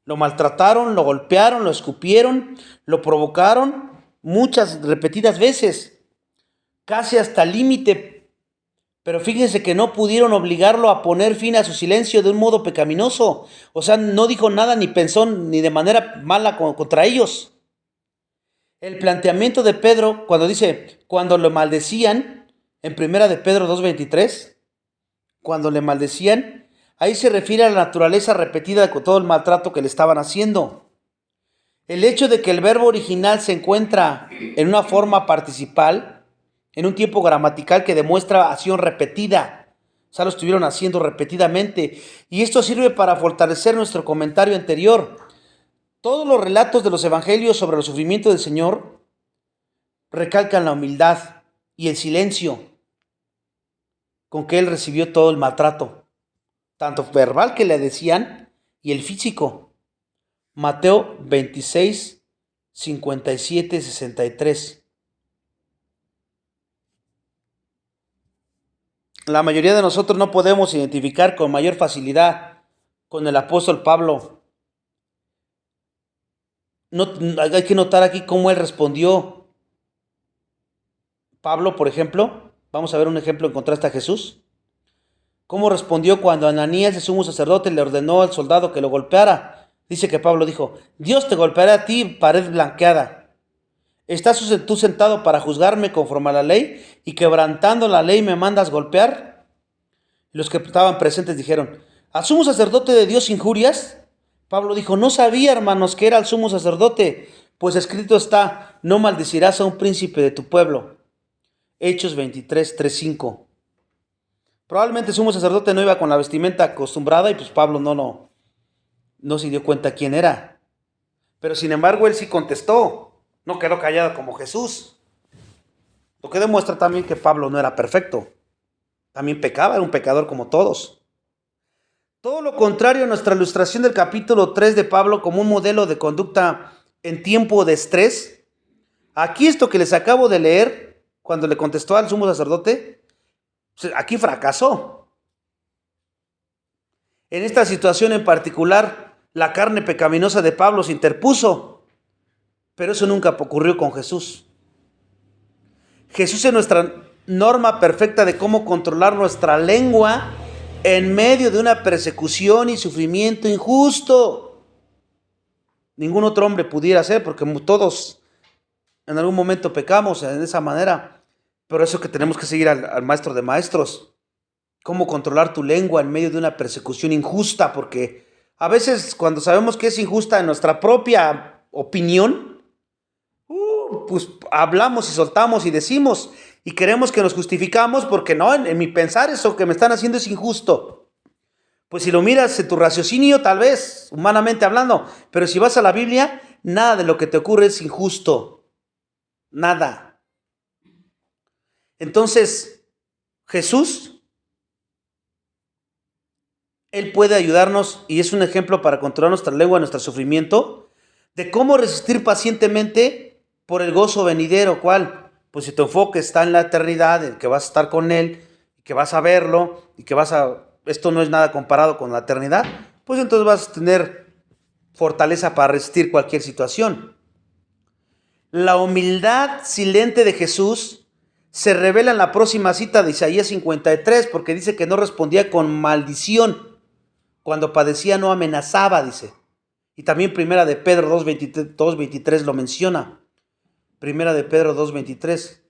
Lo maltrataron, lo golpearon, lo escupieron, lo provocaron muchas repetidas veces, casi hasta el límite. Pero fíjense que no pudieron obligarlo a poner fin a su silencio de un modo pecaminoso. O sea, no dijo nada ni pensó ni de manera mala contra ellos. El planteamiento de Pedro, cuando lo maldecían, en Primera de Pedro 2:23, cuando le maldecían, ahí se refiere a la naturaleza repetida de todo el maltrato que le estaban haciendo. El hecho de que el verbo original se encuentra en una forma participial, en un tiempo gramatical que demuestra acción repetida. O sea, lo estuvieron haciendo repetidamente. Y esto sirve para fortalecer nuestro comentario anterior. Todos los relatos de los evangelios sobre el sufrimiento del Señor recalcan la humildad y el silencio con que Él recibió todo el maltrato, tanto verbal que le decían y el físico. Mateo 26, 57, 63. La mayoría de nosotros no podemos identificar con mayor facilidad con el apóstol Pablo. hay que notar aquí cómo él respondió. Pablo, por ejemplo, vamos a ver un ejemplo en contraste a Jesús. ¿Cómo respondió cuando Ananías, el sumo sacerdote, le ordenó al soldado que lo golpeara? Dice que Pablo dijo: Dios te golpeará a ti, pared blanqueada. ¿Estás tú sentado para juzgarme conforme a la ley y quebrantando la ley me mandas golpear? Los que estaban presentes dijeron: ¿al sumo sacerdote de Dios injurias? Pablo dijo: no sabía, hermanos, que era el sumo sacerdote, pues escrito está: no maldecirás a un príncipe de tu pueblo. Hechos 23, 3, 5. Probablemente el sumo sacerdote no iba con la vestimenta acostumbrada y pues Pablo no se dio cuenta quién era. Pero sin embargo él sí contestó, no quedó callado como Jesús. Lo que demuestra también que Pablo no era perfecto. También pecaba, era un pecador como todos. Todo lo contrario a nuestra ilustración del capítulo 3 de Pablo como un modelo de conducta en tiempo de estrés. Aquí esto que les acabo de leer, cuando le contestó al sumo sacerdote, aquí fracasó. En esta situación en particular, la carne pecaminosa de Pablo se interpuso, pero eso nunca ocurrió con Jesús. Jesús es nuestra norma perfecta de cómo controlar nuestra lengua en medio de una persecución y sufrimiento injusto. Ningún otro hombre pudiera hacer, porque todos en algún momento pecamos en esa manera. Pero eso que tenemos que seguir al maestro de maestros. Cómo controlar tu lengua en medio de una persecución injusta, porque a veces cuando sabemos que es injusta en nuestra propia opinión, pues hablamos y soltamos y decimos y queremos que nos justificamos porque no, en mi pensar eso que me están haciendo es injusto. Pues si lo miras en tu raciocinio, tal vez, humanamente hablando, pero si vas a la Biblia, nada de lo que te ocurre es injusto. Nada. Entonces, Jesús, Él puede ayudarnos y es un ejemplo para controlar nuestra lengua, nuestro sufrimiento, de cómo resistir pacientemente por el gozo venidero. ¿Cuál? Pues si tu enfoque está en la eternidad, en que vas a estar con Él, que vas a verlo y que esto no es nada comparado con la eternidad, pues entonces vas a tener fortaleza para resistir cualquier situación. La humildad silente de Jesús se revela en la próxima cita de Isaías 53, porque dice que no respondía con maldición. Cuando padecía no amenazaba, dice. Y también Primera de Pedro 2:23 lo menciona. Primera de Pedro 2:23.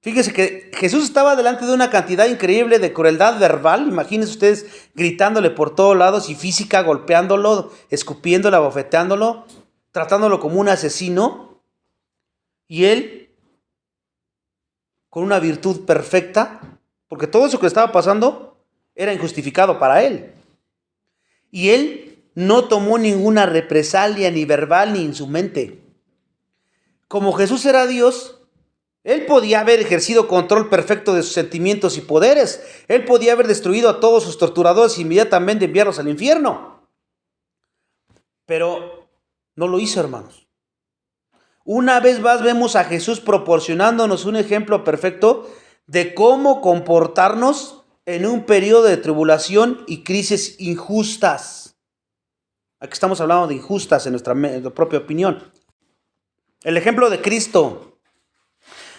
Fíjese que Jesús estaba delante de una cantidad increíble de crueldad verbal. Imagínense ustedes gritándole por todos lados y física, golpeándolo, escupiéndolo, abofeteándolo, tratándolo como un asesino. Y él, con una virtud perfecta, porque todo eso que estaba pasando era injustificado para él. Y él no tomó ninguna represalia, ni verbal, ni en su mente. Como Jesús era Dios, él podía haber ejercido control perfecto de sus sentimientos y poderes. Él podía haber destruido a todos sus torturadores e inmediatamente enviarlos al infierno. Pero no lo hizo, hermanos. Una vez más vemos a Jesús proporcionándonos un ejemplo perfecto de cómo comportarnos en un periodo de tribulación y crisis injustas. Aquí estamos hablando de injustas en nuestra propia opinión. El ejemplo de Cristo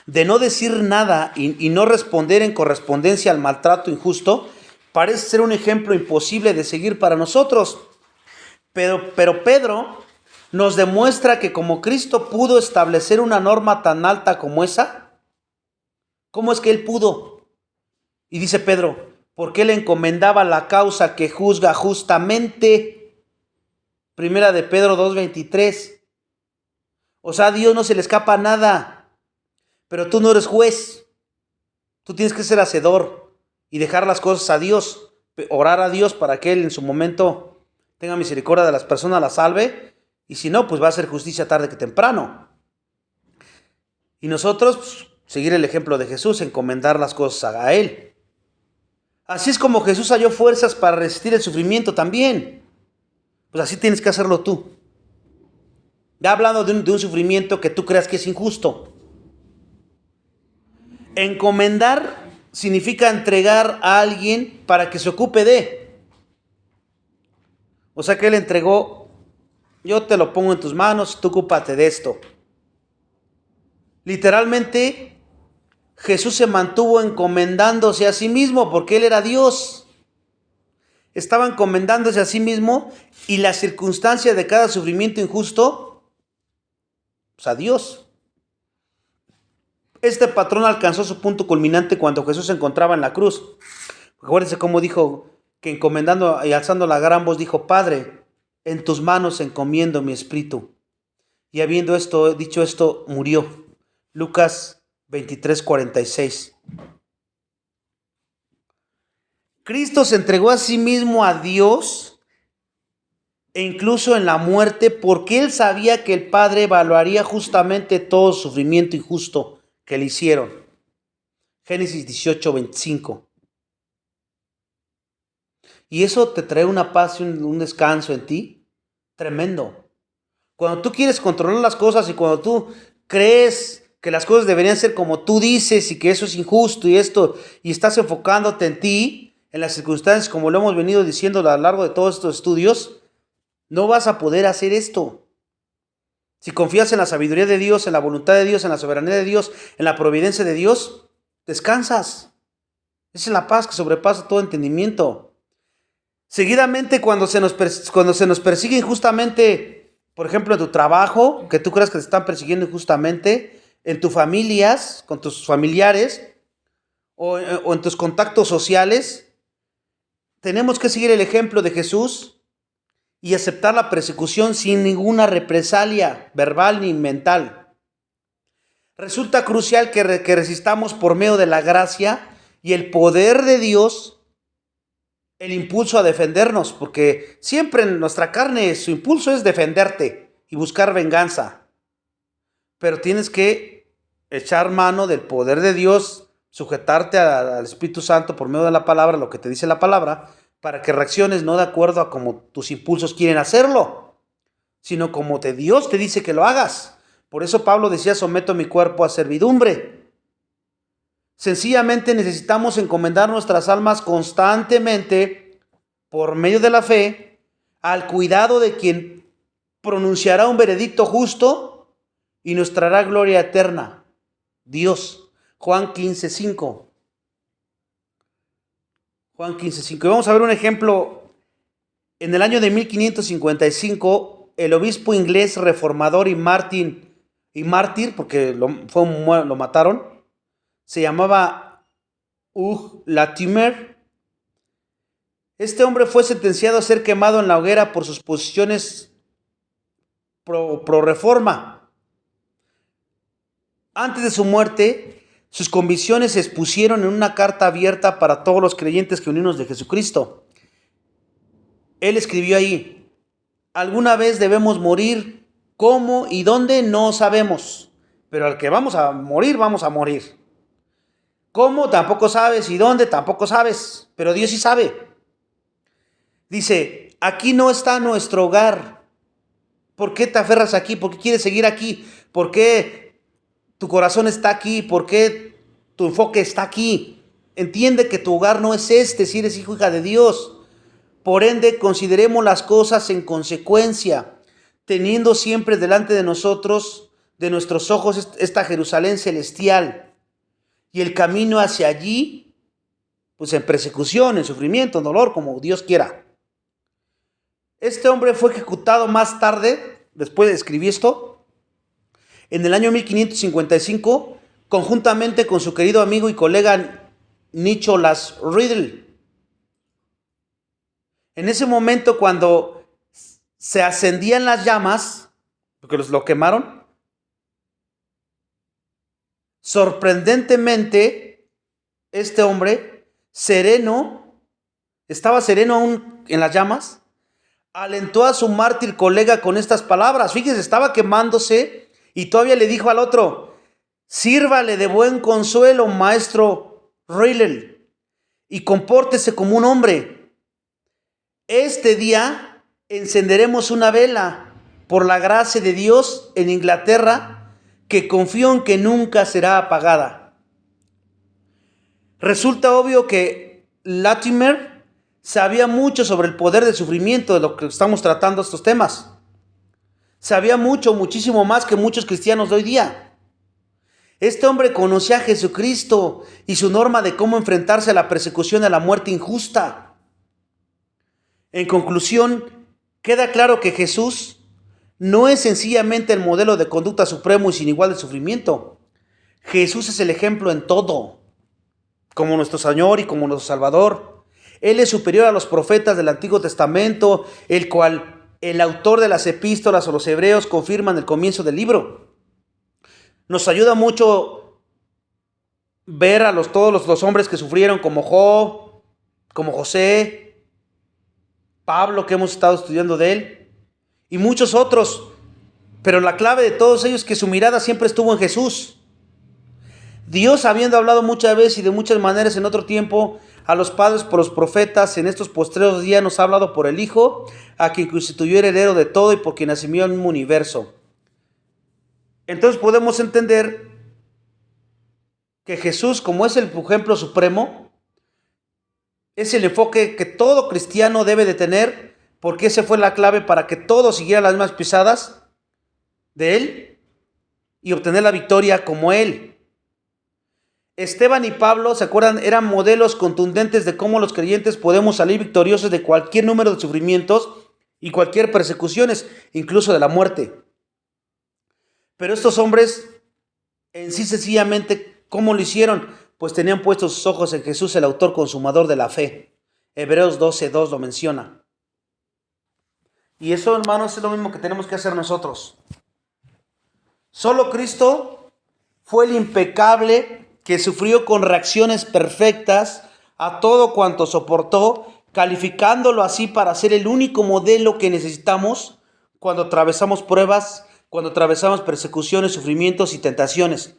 de no decir nada y no responder en correspondencia al maltrato injusto parece ser un ejemplo imposible de seguir para nosotros. Pero Pedro nos demuestra que como Cristo pudo establecer una norma tan alta como esa, ¿cómo es que él pudo? Y dice Pedro, porque él encomendaba la causa que juzga justamente. Primera de Pedro 2:23. O sea, a Dios no se le escapa nada. Pero tú no eres juez. Tú tienes que ser hacedor y dejar las cosas a Dios. Orar a Dios para que Él en su momento tenga misericordia de las personas, las salve. Y si no, pues va a ser justicia tarde que temprano. Y nosotros, pues, seguir el ejemplo de Jesús, encomendar las cosas a Él. Así es como Jesús halló fuerzas para resistir el sufrimiento también. Pues así tienes que hacerlo tú. Ya hablando de un sufrimiento que tú creas que es injusto. Encomendar significa entregar a alguien para que se ocupe de. O sea que Él entregó, yo te lo pongo en tus manos, tú ocúpate de esto. Literalmente, Jesús se mantuvo encomendándose a sí mismo porque Él era Dios. Estaba encomendándose a sí mismo y la circunstancia de cada sufrimiento injusto, pues a Dios. Este patrón alcanzó su punto culminante cuando Jesús se encontraba en la cruz. Acuérdense cómo dijo que encomendando y alzando la gran voz dijo: Padre, en tus manos encomiendo mi espíritu. Y habiendo dicho esto, murió. Lucas 23:46. Cristo se entregó a sí mismo a Dios e incluso en la muerte porque Él sabía que el Padre evaluaría justamente todo sufrimiento injusto que le hicieron. Génesis 18:25. Y eso te trae una paz y un descanso en ti tremendo. Cuando tú quieres controlar las cosas y cuando tú crees que las cosas deberían ser como tú dices y que eso es injusto y estás enfocándote en ti, en las circunstancias, como lo hemos venido diciendo a lo largo de todos estos estudios, no vas a poder hacer esto. Si confías en la sabiduría de Dios, en la voluntad de Dios, en la soberanía de Dios, en la providencia de Dios, descansas. Esa es la paz que sobrepasa todo entendimiento. Seguidamente, cuando se nos persigue injustamente, por ejemplo, en tu trabajo, que tú creas que te están persiguiendo injustamente, en tus familias, con tus familiares, o en tus contactos sociales, tenemos que seguir el ejemplo de Jesús y aceptar la persecución sin ninguna represalia verbal ni mental. Resulta crucial que resistamos por medio de la gracia y el poder de Dios el impulso a defendernos, porque siempre en nuestra carne su impulso es defenderte y buscar venganza. Pero tienes que echar mano del poder de Dios, sujetarte al Espíritu Santo por medio de la palabra, lo que te dice la palabra, para que reacciones no de acuerdo a como tus impulsos quieren hacerlo, sino como Dios te dice que lo hagas. Por eso Pablo decía: someto mi cuerpo a servidumbre. Sencillamente necesitamos encomendar nuestras almas constantemente por medio de la fe al cuidado de quien pronunciará un veredicto justo y nos traerá gloria eterna, Dios. Juan 15:5. Juan 15:5. Y vamos a ver un ejemplo. En el año de 1555, el obispo inglés reformador y mártir, porque lo mataron, se llamaba Hugh Latimer. Este hombre fue sentenciado a ser quemado en la hoguera por sus posiciones pro reforma. Antes de su muerte, sus convicciones se expusieron en una carta abierta para todos los creyentes genuinos de Jesucristo. Él escribió ahí: alguna vez debemos morir. ¿Cómo y dónde? No sabemos. Pero al que vamos a morir, vamos a morir. ¿Cómo? Tampoco sabes. ¿Y dónde? Tampoco sabes. Pero Dios sí sabe. Dice: aquí no está nuestro hogar. ¿Por qué te aferras aquí? ¿Por qué quieres seguir aquí? ¿Por qué tu corazón está aquí? ¿Por qué tu enfoque está aquí? Entiende que tu hogar no es este si eres hijo o hija de Dios. Por ende, consideremos las cosas en consecuencia, teniendo siempre delante de nosotros, de nuestros ojos, esta Jerusalén celestial y el camino hacia allí, pues en persecución, en sufrimiento, en dolor, como Dios quiera. Este hombre fue ejecutado más tarde, después de escribir esto, en el año 1555, conjuntamente con su querido amigo y colega Nicholas Riddle. En ese momento, cuando se ascendían las llamas, porque lo quemaron, sorprendentemente, este hombre, estaba sereno aún en las llamas, alentó a su mártir colega con estas palabras. Fíjese, estaba quemándose y todavía le dijo al otro: sírvale de buen consuelo, maestro Riddle, y compórtese como un hombre. Este día encenderemos una vela por la gracia de Dios en Inglaterra, que confío en que nunca será apagada. Resulta obvio que Latimer sabía mucho sobre el poder del sufrimiento, de lo que estamos tratando estos temas. Sabía mucho, muchísimo más que muchos cristianos de hoy día. Este hombre conocía a Jesucristo y su norma de cómo enfrentarse a la persecución y a la muerte injusta. En conclusión, queda claro que Jesús no es sencillamente el modelo de conducta supremo y sin igual de sufrimiento. Jesús es el ejemplo en todo, como nuestro Señor y como nuestro Salvador. Él es superior a los profetas del Antiguo Testamento, el cual el autor de las epístolas a los hebreos confirma en el comienzo del libro. Nos ayuda mucho ver a todos los hombres que sufrieron, como Job, como José, Pablo, que hemos estado estudiando de él, y muchos otros. Pero la clave de todos ellos es que su mirada siempre estuvo en Jesús. Dios, habiendo hablado muchas veces y de muchas maneras en otro tiempo a los padres por los profetas, en estos postreros días nos ha hablado por el Hijo, a quien constituyó heredero de todo y por quien asumió el mismo universo. Entonces podemos entender que Jesús, como es el ejemplo supremo, es el enfoque que todo cristiano debe de tener, porque esa fue la clave para que todos siguieran las mismas pisadas de Él y obtener la victoria como Él. Esteban y Pablo, ¿se acuerdan? Eran modelos contundentes de cómo los creyentes podemos salir victoriosos de cualquier número de sufrimientos y cualquier persecuciones, incluso de la muerte. Pero estos hombres, en sí sencillamente, ¿cómo lo hicieron? Pues tenían puestos sus ojos en Jesús, el autor consumador de la fe. Hebreos 12:2 lo menciona. Y eso, hermanos, es lo mismo que tenemos que hacer nosotros. Solo Cristo fue el impecable que sufrió con reacciones perfectas a todo cuanto soportó, calificándolo así para ser el único modelo que necesitamos cuando atravesamos pruebas, cuando atravesamos persecuciones, sufrimientos y tentaciones.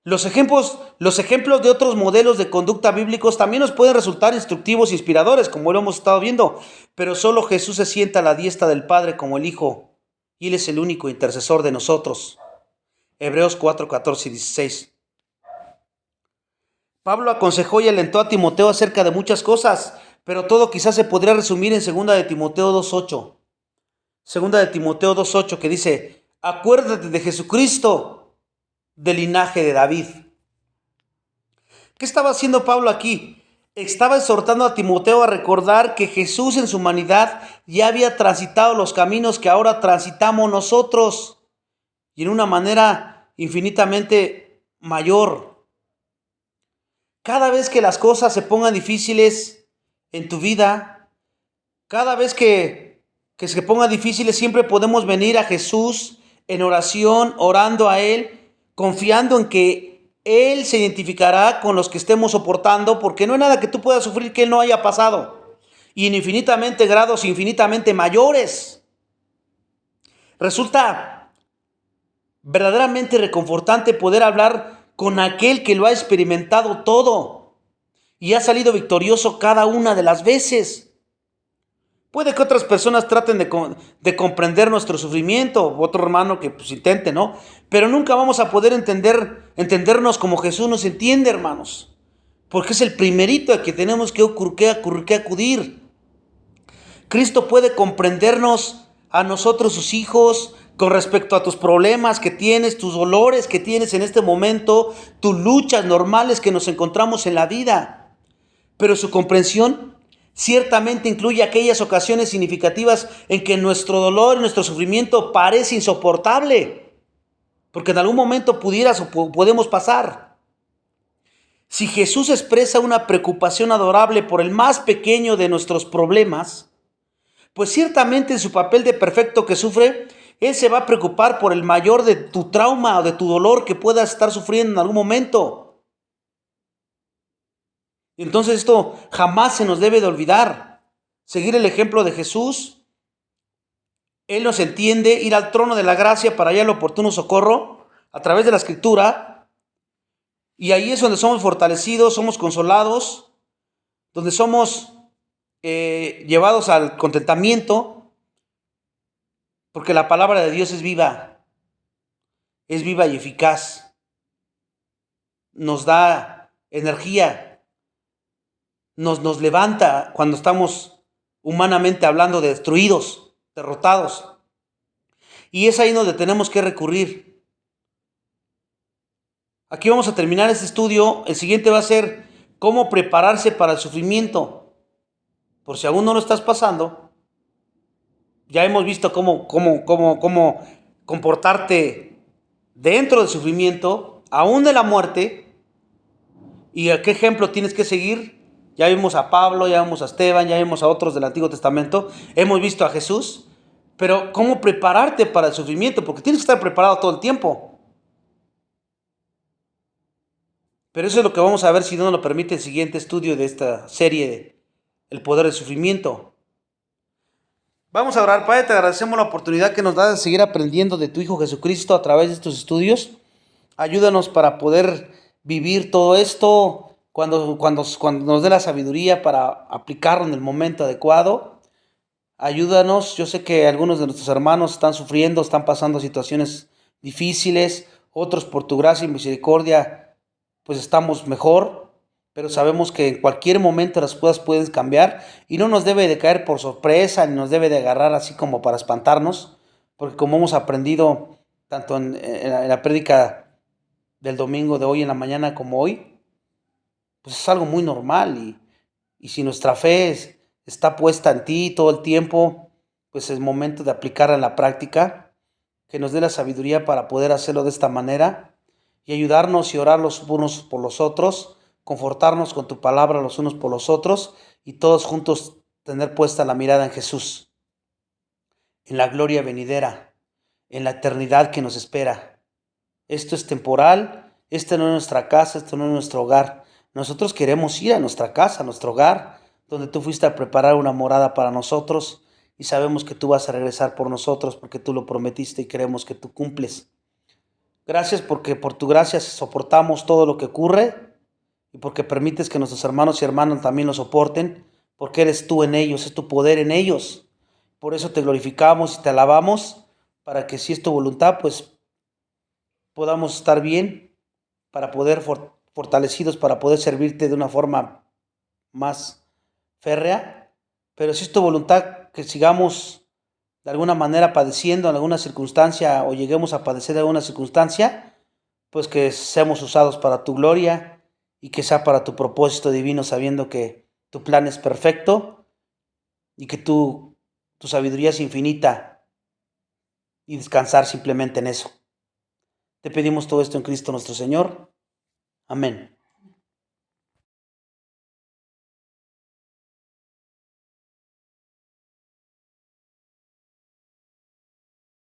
Los ejemplos de otros modelos de conducta bíblicos también nos pueden resultar instructivos e inspiradores, como lo hemos estado viendo, pero solo Jesús se sienta a la diestra del Padre como el Hijo, y Él es el único intercesor de nosotros. Hebreos 4:14-16. Pablo aconsejó y alentó a Timoteo acerca de muchas cosas, pero todo quizás se podría resumir en 2 de Timoteo 2:8. 2 de Timoteo 2:8, que dice: acuérdate de Jesucristo, del linaje de David. ¿Qué estaba haciendo Pablo aquí? Estaba exhortando a Timoteo a recordar que Jesús en su humanidad ya había transitado los caminos que ahora transitamos nosotros, y en una manera infinitamente mayor. Cada vez que las cosas se pongan difíciles en tu vida, cada vez que se pongan difíciles, siempre podemos venir a Jesús en oración, orando a Él, confiando en que Él se identificará con los que estemos soportando, porque no hay nada que tú puedas sufrir que Él no haya pasado, y en infinitamente grados infinitamente mayores. Resulta verdaderamente reconfortante poder hablar con aquel que lo ha experimentado todo y ha salido victorioso cada una de las veces. Puede que otras personas traten de comprender nuestro sufrimiento, otro hermano que intente, ¿no? Pero nunca vamos a poder entendernos como Jesús nos entiende, hermanos, porque es el primerito al que tenemos que acudir. Cristo puede comprendernos a nosotros, sus hijos, con respecto a tus problemas que tienes, tus dolores que tienes en este momento, tus luchas normales que nos encontramos en la vida. Pero su comprensión ciertamente incluye aquellas ocasiones significativas en que nuestro dolor y nuestro sufrimiento parece insoportable, porque en algún momento podemos pasar. Si Jesús expresa una preocupación adorable por el más pequeño de nuestros problemas, pues ciertamente en su papel de perfecto que sufre, Él se va a preocupar por el mayor de tu trauma o de tu dolor que puedas estar sufriendo en algún momento. Entonces esto jamás se nos debe de olvidar. Seguir el ejemplo de Jesús. Él nos entiende, ir al trono de la gracia para hallar el oportuno socorro a través de la Escritura. Y ahí es donde somos fortalecidos, somos consolados, donde somos llevados al contentamiento, porque la palabra de Dios es viva y eficaz, nos da energía, nos levanta cuando estamos humanamente hablando destruidos, derrotados. Y es ahí donde tenemos que recurrir. Aquí vamos a terminar este estudio. El siguiente va a ser cómo prepararse para el sufrimiento. Por si aún no lo estás pasando, ya hemos visto cómo comportarte dentro del sufrimiento, aún de la muerte, y a qué ejemplo tienes que seguir. Ya vimos a Pablo, ya vimos a Esteban, ya vimos a otros del Antiguo Testamento, hemos visto a Jesús, pero cómo prepararte para el sufrimiento, porque tienes que estar preparado todo el tiempo. Pero eso es lo que vamos a ver, si no nos lo permite el siguiente estudio de esta serie, El Poder del Sufrimiento. Vamos a orar. Padre, te agradecemos la oportunidad que nos das de seguir aprendiendo de tu Hijo Jesucristo a través de estos estudios. Ayúdanos para poder vivir todo esto cuando nos dé la sabiduría para aplicarlo en el momento adecuado. Ayúdanos. Yo sé que algunos de nuestros hermanos están sufriendo, están pasando situaciones difíciles. Otros, por tu gracia y misericordia, pues estamos mejor. Pero sabemos que en cualquier momento las cosas pueden cambiar y no nos debe de caer por sorpresa, ni nos debe de agarrar así como para espantarnos, porque como hemos aprendido tanto en la prédica del domingo de hoy en la mañana como hoy, pues es algo muy normal, y si nuestra fe está puesta en ti todo el tiempo, pues es momento de aplicarla en la práctica, que nos dé la sabiduría para poder hacerlo de esta manera y ayudarnos y orar los unos por los otros, confortarnos con tu palabra los unos por los otros y todos juntos tener puesta la mirada en Jesús, en la gloria venidera, en la eternidad que nos espera. Esto es temporal, esta no es nuestra casa, esto no es nuestro hogar. Nosotros queremos ir a nuestra casa, a nuestro hogar, donde tú fuiste a preparar una morada para nosotros, y sabemos que tú vas a regresar por nosotros porque tú lo prometiste y queremos que tú cumples. Gracias porque por tu gracia soportamos todo lo que ocurre y porque permites que nuestros hermanos y hermanas también lo soporten, porque eres tú en ellos, es tu poder en ellos. Por eso te glorificamos y te alabamos, para que si es tu voluntad, pues podamos estar bien, para poder fortalecidos, para poder servirte de una forma más férrea. Pero si es tu voluntad que sigamos de alguna manera padeciendo en alguna circunstancia o lleguemos a padecer alguna circunstancia, pues que seamos usados para tu gloria y que sea para tu propósito divino, sabiendo que tu plan es perfecto y que tu sabiduría es infinita, y descansar simplemente en eso. Te pedimos todo esto en Cristo nuestro Señor. Amén.